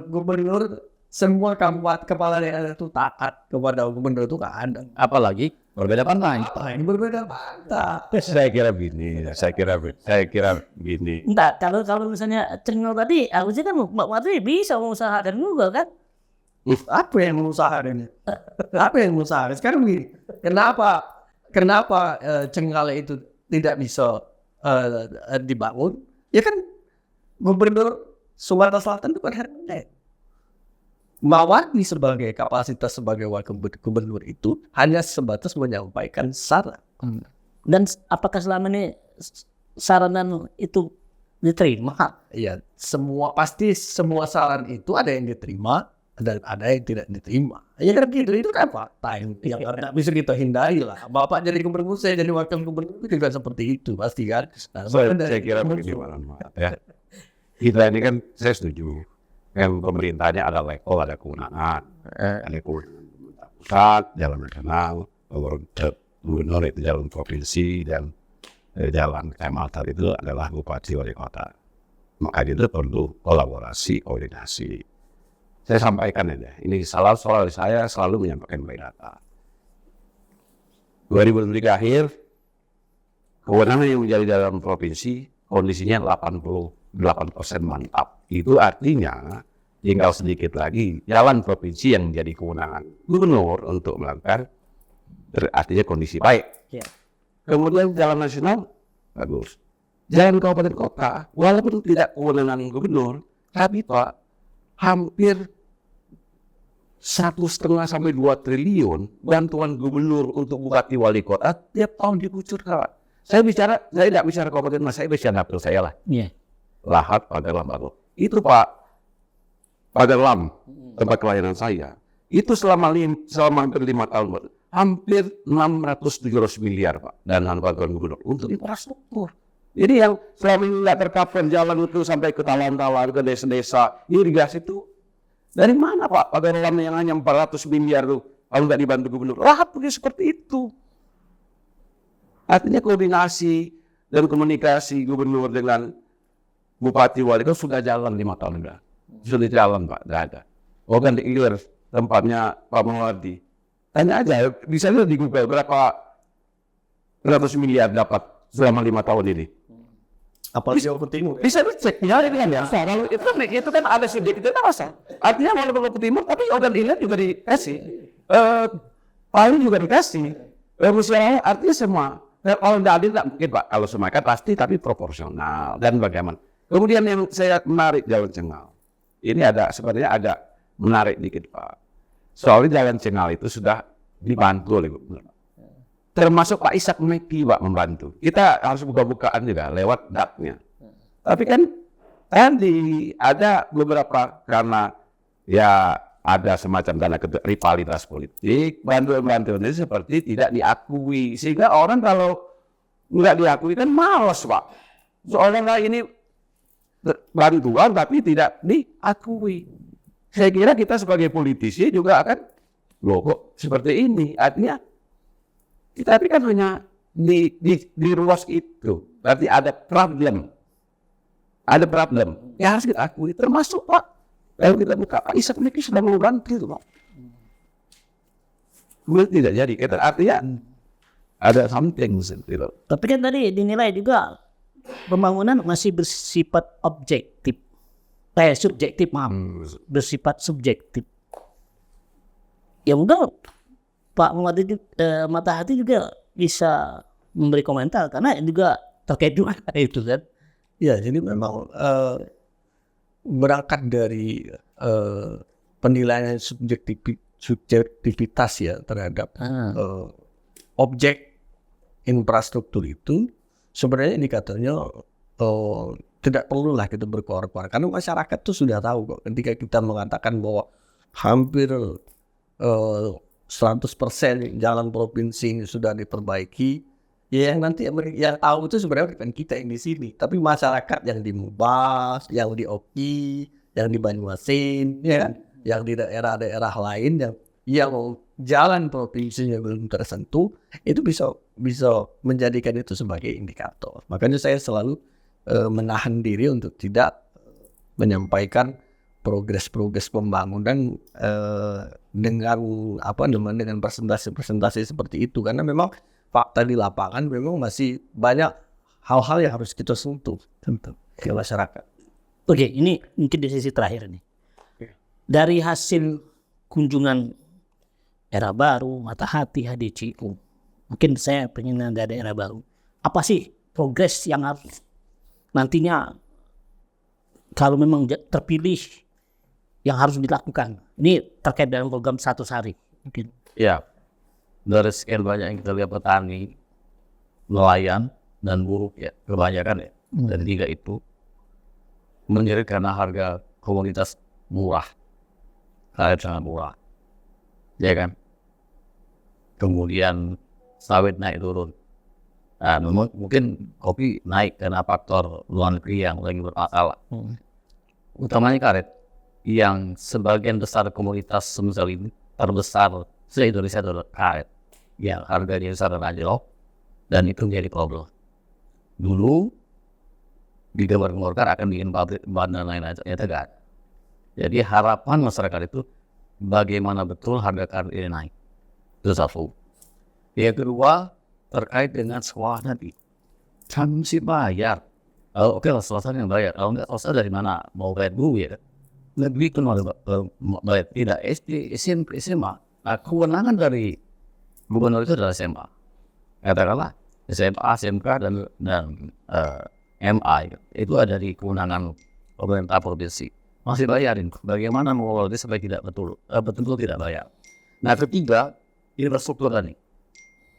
gubernur semua kepala daerah itu taat kepada gubernur itu nggak ada. Apalagi berbeda pantai. Ini berbeda pantai. Saya kira gini. Enggak, kalau misalnya Cengal tadi, harusnya kan Mbak Madri bisa mengusahakan juga kan? Apa yang mengusahakan? Sekarang begini, kenapa Cengal itu tidak bisa dibangun? Ya kan gubernur Sumatera Selatan itu kan Herman. Mawati sebagai kapasitas sebagai wakil gubernur itu hanya sebatas menyampaikan saran. Dan apakah selama ini saranan itu diterima? Ya, pasti semua saran itu ada yang diterima dan ada yang tidak diterima. Ya kan gitu, itu kan fakta yang tidak bisa kita hindari lah. Bapak jadi gubernur, saya jadi wakil gubernur itu juga seperti itu pasti kan. Nah, saya kira begini ya. Kita ini kan saya setuju. Kan pemerintahnya ada level, ada kewenangan, ada kewenangan pusat, jalan nasional, gubernur itu jalan provinsi dan jalan kecamatan itu adalah bupati wali kota. Maka itu perlu kolaborasi, koordinasi. Saya sampaikan aja, ini soal saya selalu menyampaikan data. 2023 akhir, kewenangan yang menjadi dalam provinsi kondisinya 88% mantap. Itu artinya tinggal sedikit lagi jalan provinsi yang menjadi kewenangan gubernur untuk melakukan, artinya kondisi baik. Ya. Kemudian jalan nasional bagus. Jalan kabupaten kota, walaupun tidak kewenangan gubernur, tapi Pak, hampir 1,5 sampai 2 triliun bantuan gubernur untuk bupati wali kota tiap tahun dikucurkan. Saya tidak bicara kabupaten, mas saya bicara dapil saya lah. Iya. Lahat pada Lambago. Itu Pak, Pagarlam, tempat kelahiran saya, itu selama hampir 5 tahun, hampir 600-700 miliar Pak, dana bantuan gubernur untuk infrastruktur. Jadi yang selama ini nggak tercover jalan itu sampai ke talan-talan, ke desa-desa, irigasi itu dari mana Pak? Pagarlam yang hanya 400 miliar tuh, kalau nggak dibantu gubernur, rapuhnya seperti itu. Artinya koordinasi dan komunikasi gubernur dengan bupati wali itu sudah jalan 5 tahun udah. Sudah jalan Pak, nggak ada. Organ di Ilir, tempatnya Pak Mawardi. Tanya aja, bisa lihat di Google berapa ratus miliar dapat selama 5 tahun ini. Apalagi Lombok Timur. Bisa dicek, ya ini kan ya. Kalau itu kan ada subjek itu masa. Artinya kalau Lombok Timur, tapi organ Ilir juga dikasih. Palu juga dikasih. Musyawarah artinya semua. Kalau tidak adil tidak mungkin Pak. Kalau semua kan pasti tapi proporsional dan bagaimana. Kemudian yang saya menarik Jalan Cengal. Ini sebenarnya ada menarik dikit Pak. Soalnya Jalan Cengal itu sudah dibantu oleh gubernur. Termasuk Pak Ishak Meki Pak membantu. Kita harus buka-bukaan juga lewat datnya. Tapi kan tadi ada beberapa karena ya ada semacam tanda rivalitas politik, bantuan-bantuan itu seperti tidak diakui. Sehingga orang kalau nggak diakui kan malas Pak. Soalnya ini bantuan tapi tidak diakui. Saya kira kita sebagai politisi juga akan loh kok seperti ini. Artinya kita tapi kan hanya di ruas itu. Berarti ada problem. Ada problem. Ya harus kita akui. Termasuk Pak. Kalau kita buka Pak Ishak Meki sudah membantu itu Pak. Kemudian tidak jadi. Artinya ada something gitu. Tapi kan tadi dinilai juga pembangunan masih bersifat objektif. Subjektif, maaf. Bersifat subjektif. Ya mungkin Pak Muhammad Matahati juga bisa memberi komentar karena juga terkait juga itu kan. Ya, jadi memang berangkat dari penilaian subjektivitas ya terhadap objek infrastruktur itu sebenarnya indikatornya tidak perlulah kita berkoar-koar karena masyarakat tuh sudah tahu kok ketika kita mengatakan bahwa hampir 100% jalan provinsi sudah diperbaiki, ya yang nanti yang tahu itu sebenarnya bukan kita yang di sini, tapi masyarakat yang di Mubas, yang di Oki, yang di Banyuasin, ya kan? Yang di daerah-daerah lain yang jalan provinsinya belum tersentuh, itu bisa menjadikan itu sebagai indikator. Makanya saya selalu menahan diri untuk tidak menyampaikan progres pembangunan dengan presentasi seperti itu karena memang fakta di lapangan memang masih banyak hal-hal yang harus kita sentuh ke masyarakat. Oke, ini mungkin di sisi terakhir nih. Dari hasil kunjungan Era Baru, Matahati, HDCU, mungkin saya pengen dari Era Baru. Apa sih progres yang harus nantinya kalau memang terpilih yang harus dilakukan? Ini terkait dengan program 100 hari mungkin. Ya, dari sekian banyak yang kita lihat petani, nelayan, dan buruh ya kebanyakan ya dari tiga itu menjerit karena harga komoditas murah, sangat murah, ya kan. Kemudian sawit naik turun. Nah, mungkin kopi naik karena faktor luar negeri yang lagi bermasalah. Utamanya karet yang sebagian besar komoditas semisal ini terbesar se-Indonesia adalah karet yang harganya besar dan anjlok dan itu menjadi problem. Dulu digambar-gambarkan akan bikin pabrik ban dan lain-lain, ternyata enggak. Jadi harapan masyarakat itu bagaimana betul harga karet ini naik. Itu satu. Yang kedua terkait dengan sekolah nanti. Kan mesti bayar. Oke lah swasta yang bayar. Kalau enggak swasta dari mana? Mau bayar dulu ya kan? Lebih kan bayar. Tidak SD, SMP, SMA. Nah, kewenangan dari gubernur itu adalah SMA. Katakanlah SMA, SMK dan MA itu ada di kewenangan pemerintah provinsi. Masih bayarin. Bagaimana mengelola itu supaya tidak betul tidak bayar. Nah ketiga infrastruktur tadi.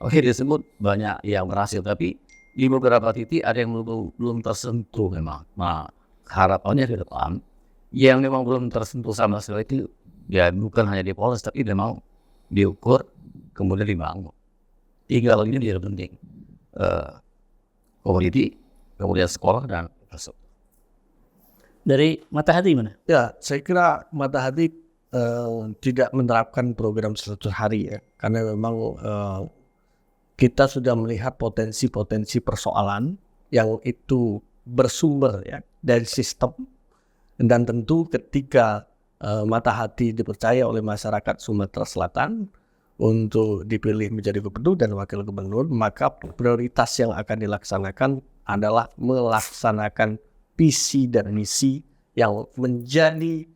Oke disebut banyak yang berhasil tapi di beberapa titik ada yang belum tersentuh memang. Nah harapannya ke depan yang memang belum tersentuh sama sekali itu ya bukan hanya di Polres tapi memang diukur kemudian dibangun. Tiga hal ini dia penting. Community, kemudian sekolah dan infrastruktur. Dari Mata Hati mana? Ya, saya kira Mata Hati tidak menerapkan program 100 hari ya, karena memang kita sudah melihat potensi-potensi persoalan yang itu bersumber ya dari sistem, dan tentu ketika Mata Hati dipercaya oleh masyarakat Sumatera Selatan untuk dipilih menjadi gubernur dan wakil gubernur, maka prioritas yang akan dilaksanakan adalah melaksanakan visi dan misi yang menjadi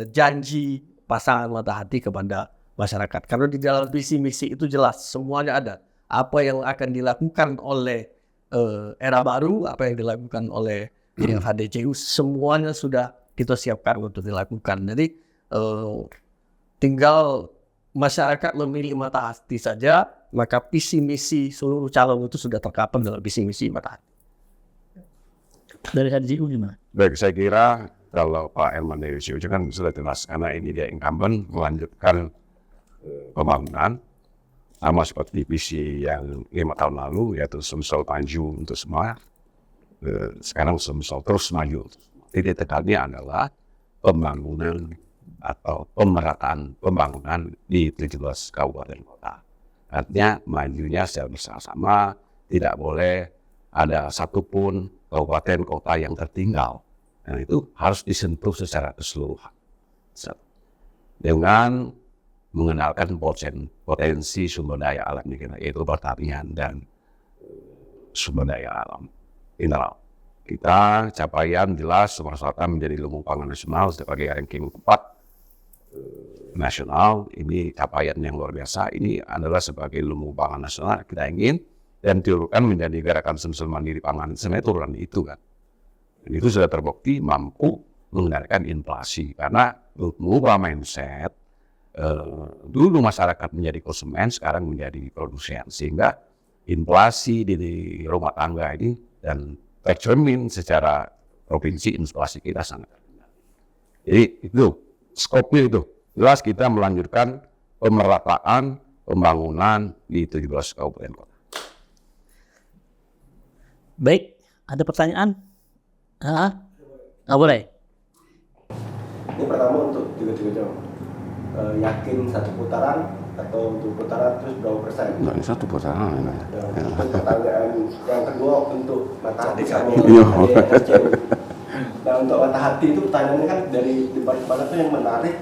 janji pasangan Mata Hati kepada masyarakat. Karena di dalam visi misi itu jelas semuanya ada. Apa yang akan dilakukan oleh era baru, apa yang dilakukan oleh HDCU, semuanya sudah kita siapkan untuk dilakukan. Jadi tinggal masyarakat memilih Mata Hati saja, maka visi misi seluruh calon itu sudah terkapar dalam visi misi Mata Hati. Dari HDCU gimana? Baik, saya kira kalau Pak Elman dari CUC kan sudah jelas karena ini dia incumbent melanjutkan pembangunan sama seperti visi yang 5 tahun lalu, yaitu Sumsel maju untuk semua. Sekarang Sumsel terus maju. Titik tekannya adalah pembangunan atau pemerataan pembangunan di 17 kabupaten kota. Artinya majunya secara bersama-sama, tidak boleh ada satupun kabupaten kota yang tertinggal. Dan itu harus disentuh secara keseluruhan. Dengan mengenalkan potensi sumber daya alam kita, yaitu pertanian dan sumber daya alam mineral. Kita capaian jelas Sumatera Selatan menjadi lumbung pangan nasional sebagai ranking 4 nasional. Ini capaian yang luar biasa. Ini adalah sebagai lumbung pangan nasional kita ingin dan diturunkan menjadi gerakan Sumsel Mandiri Pangan. Sebenarnya turunan itu kan. Dan itu sudah terbukti mampu mengendalikan inflasi karena mengubah mindset. Dulu masyarakat menjadi konsumen, sekarang menjadi produsen, sehingga inflasi di rumah tangga ini dan tercermin secara provinsi inflasi kita sangat rendah. Jadi itu skopnya itu jelas kita melanjutkan pemerataan pembangunan di 17 kabupaten kota. Baik, ada pertanyaan? Boleh. Ini pertama untuk tiga jam. Yakin satu putaran atau untuk putaran terus berapa persen? Nah, ini satu putaran. Pertanyaan yang kedua untuk Mata Hati sama Iya. Nah, untuk Mata Hati itu pertanyaannya kan dari debat kemarin tuh yang menarik,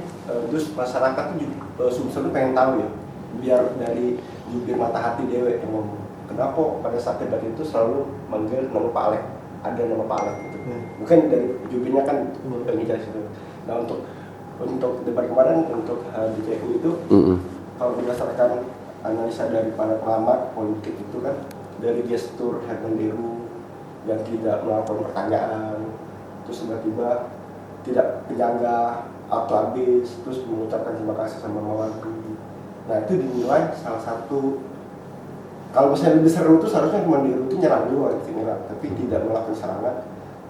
terus masyarakat tuh juga Sumsel pengen tahu ya, biar dari jubir Mata Hati dewe yang ngomong, kenapa pada saat debat itu selalu manggil nama Pak Alek, ada nama Pak Alek gitu. Mungkin dari jubirnya kan ngejelasin itu. Nah, untuk debat kemarin untuk HDCU itu kalau berdasarkan analisa dari para pengamat politik itu kan dari gestur Herman Deru yang tidak melakukan pertanyaan, terus tiba-tiba tidak penyanggah atau habis, terus mengucapkan terima kasih sama Mawati. Nah, itu dinilai salah satu, kalau misalnya lebih seru itu seharusnya Herman Deru itu nyerang dulu, tapi tidak melakukan serangan.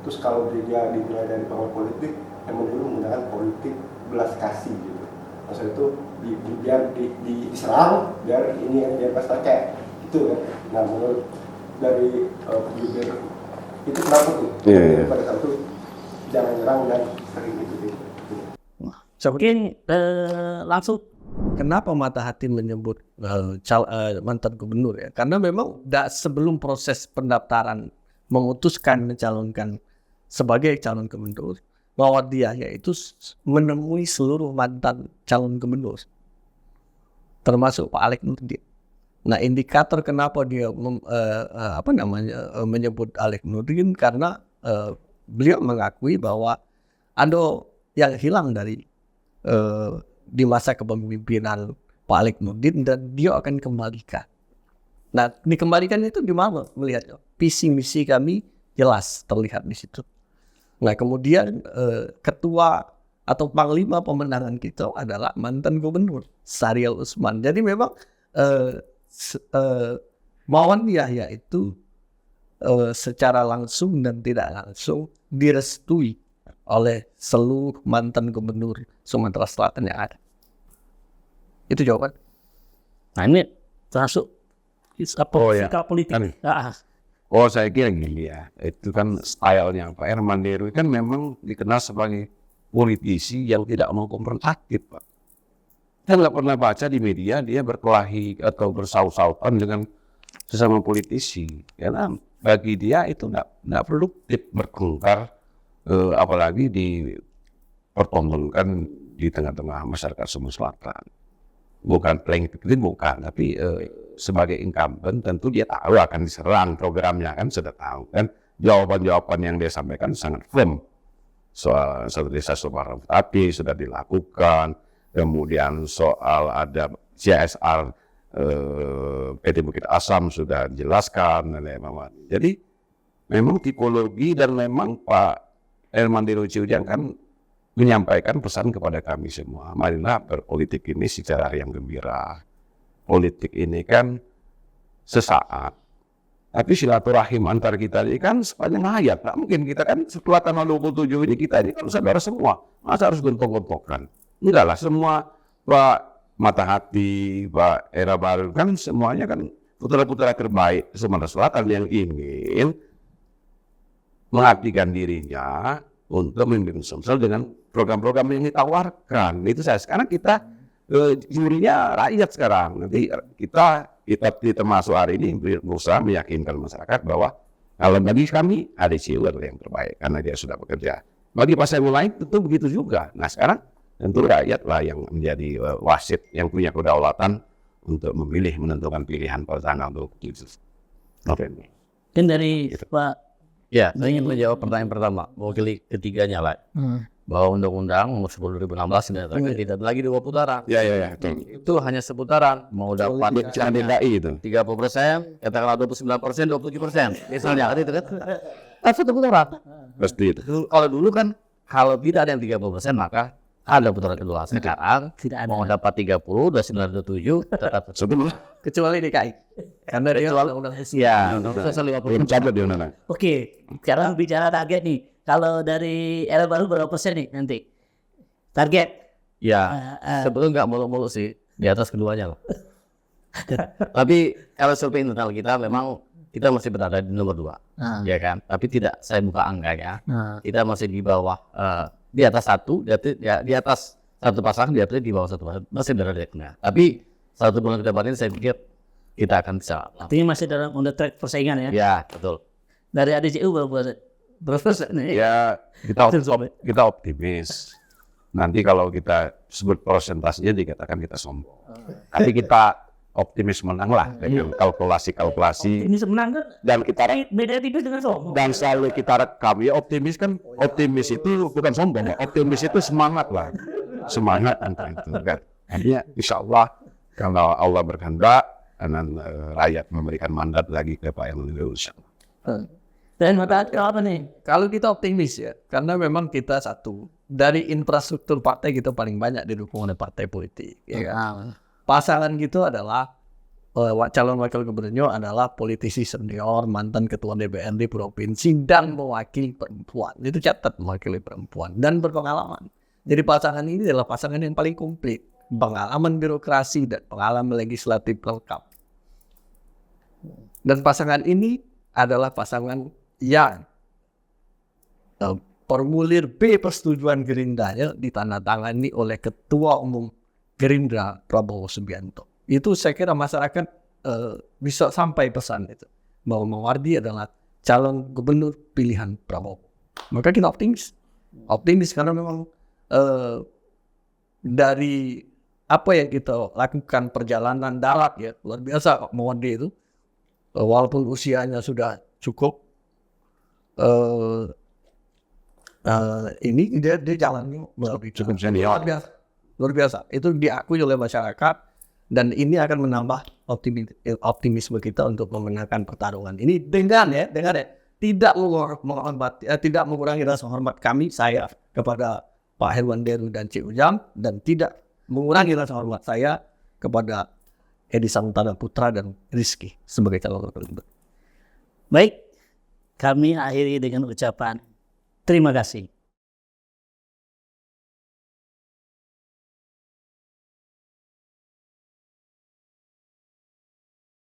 Terus kalau dia dinilai dari pengamat politik, Herman Deru menggunakan politik belas kasih gitu. Maksudnya itu biar diserang, biar ini yang biar pasti kayak itu kan. Nah, menurut dari jubir itu kenapa tuh? Iya. Pada saat itu jangan nyerang dan sering gitu. Mungkin langsung. Kenapa Mata Hati menyebut mantan gubernur ya? Karena memang sebelum proses pendaftaran memutuskan mencalonkan sebagai calon gubernur, bahwa dia yaitu menemui seluruh mantan calon gubernur, termasuk Pak Alek Nurdin. Nah, indikator kenapa dia menyebut Alek Nurdin karena beliau mengakui bahwa ada yang hilang dari di masa kepemimpinan Pak Alek Nurdin dan dia akan kembalikan. Nah, dikembalikan itu gimana melihatnya? Visi misi kami jelas terlihat di situ. Nah, kemudian ketua atau panglima pemenangan kita adalah mantan gubernur Syahrial Usman. Jadi memang Mawan Yahya itu secara langsung dan tidak langsung direstui oleh seluruh mantan gubernur Sumatera Selatan yang ada. Itu jawaban. Nah ini termasuk sikap politik. Kan. Oh saya kira gini ya, itu kan stylenya Pak Herman Deru kan memang dikenal sebagai politisi yang tidak mau konfrontatif Pak. Saya nggak pernah baca di media dia berkelahi atau bersaut-sautan dengan sesama politisi. Karena bagi dia itu nggak produktif bertengkar, apalagi dipertontonkan di tengah-tengah masyarakat Sumatera Selatan. Bukan playing victim, bukan, tapi sebagai incumbent tentu dia tahu akan diserang programnya kan, sudah tahu kan, jawaban-jawaban yang dia sampaikan sangat firm. Soal satu desa Sumatera tapi sudah dilakukan, kemudian soal ada CSR PT Bukit Asam sudah dijelaskan oleh Mama. Jadi memang tipologi dan memang Pak Herman Deru Ciujang kan menyampaikan pesan kepada kami semua, marilah berpolitik ini secara yang gembira. Politik ini kan sesaat, tapi silaturahim antar kita ini kan sepanjang hayat. Nggak mungkin kita kan setelah tanggal 27 ini kita ini kan saudara semua, masa harus gontok-gontokan? Enggak lah, semua Pak Mata Hati, Pak Era Baru kan semuanya kan putra-putra terbaik Sumatera Selatan yang ingin mengabdikan dirinya untuk memimpin Sumsel dengan program-program yang ditawarkan. Itu saya sekarang kita jurinya rakyat sekarang. Nanti kita termasuk hari ini berusaha meyakinkan masyarakat bahwa kalau bagi kami ADCU adalah yang terbaik karena dia sudah bekerja. Bagi pasien lain tentu begitu juga. Nah sekarang tentu rakyatlah yang menjadi wasit yang punya kedaulatan untuk memilih menentukan pilihan pada tanggal 27 November. Dan dari Pak Ya, saya ingin menjawab pertanyaan pertama, mewakili ketiganya lah. Bahwa Undang-Undang Nomor 10 2016 dinyatakan tidak ada lagi 2 putaran. Ya. Itu hanya seputaran. Mau dapat Jangan DKI itu. 30%, katakanlah 29%, 27%. Misalnya kan itu kan. Satu putaran. Pasti itu. Kalau dulu kan kalau tidak ada yang 30% maka ada putaran kedua. Sekarang tidak ada. mau dapat 30, 29, 27 tetap Satu Kecuali DKI. Karena dia undang-undang ya, belum catat dia undang. Oke, sekarang bicara target nih. Kalau dari era baru berapa persen nih nanti? Target? Ya, sebetulnya nggak muluk-muluk sih di atas keduanya loh. Tapi kalau survei internal kita memang kita masih berada di nomor 2, ya kan? Tapi tidak saya buka angkanya. Kita masih di bawah, di atas satu, di atas satu pasangan, di bawah satu pasangan, masih berada di tengah. Tapi 1 bulan ke depan ini saya pikir kita akan bisa. Artinya masih dalam on the track persaingan ya? Ya, betul. Dari ADCU berapa persen nih? Ya kita optimis. Nanti kalau kita sebut persentasenya dikatakan kita sombong. Tapi kita optimis menang lah dengan kalkulasi. Ini semenang kan? Dan kita Beda tipis dengan sombong. dan selalu kita kami optimis kan, optimis itu bukan sombong, optimis itu semangat lah, semangat antara itu kan. Akhirnya insya Allah kalau Allah berkehendak dan rakyat memberikan mandat lagi ke Pak Herman Deru. Dan Mata Hati apa nih? Kalau kita optimis ya, karena memang kita satu dari infrastruktur partai kita paling banyak didukung oleh partai politik. Ya kan? Pasangan gitu adalah calon wakil gubernur adalah politisi senior, mantan ketua DPRD provinsi dan mewakili perempuan. Itu catat mewakili perempuan dan berpengalaman. Jadi pasangan ini adalah pasangan yang paling komplit, pengalaman birokrasi dan pengalaman legislatif lengkap. Dan pasangan ini adalah pasangan yang formulir B persetujuan Gerindanya ditandatangani oleh Ketua Umum Gerindra Prabowo Subianto. Itu saya kira masyarakat bisa sampai pesan itu bahwa Mawardi adalah calon gubernur pilihan Prabowo. Maka kita optimis karena memang dari apa yang kita lakukan perjalanan darat ya luar biasa Mawardi itu, walaupun usianya sudah cukup. Ini dia jalannya Cukup senior. luar biasa. Itu diakui oleh masyarakat dan ini akan menambah optimisme kita untuk memenangkan pertarungan ini dengan tidak mengurangi rasa hormat saya kepada Pak Herman Deru dan Cik Ujang dan tidak mengurangi rasa hormat saya kepada Edi Santana Putra dan Rizky sebagai calon wakil gubernur. Baik, kami akhiri dengan ucapan terima kasih.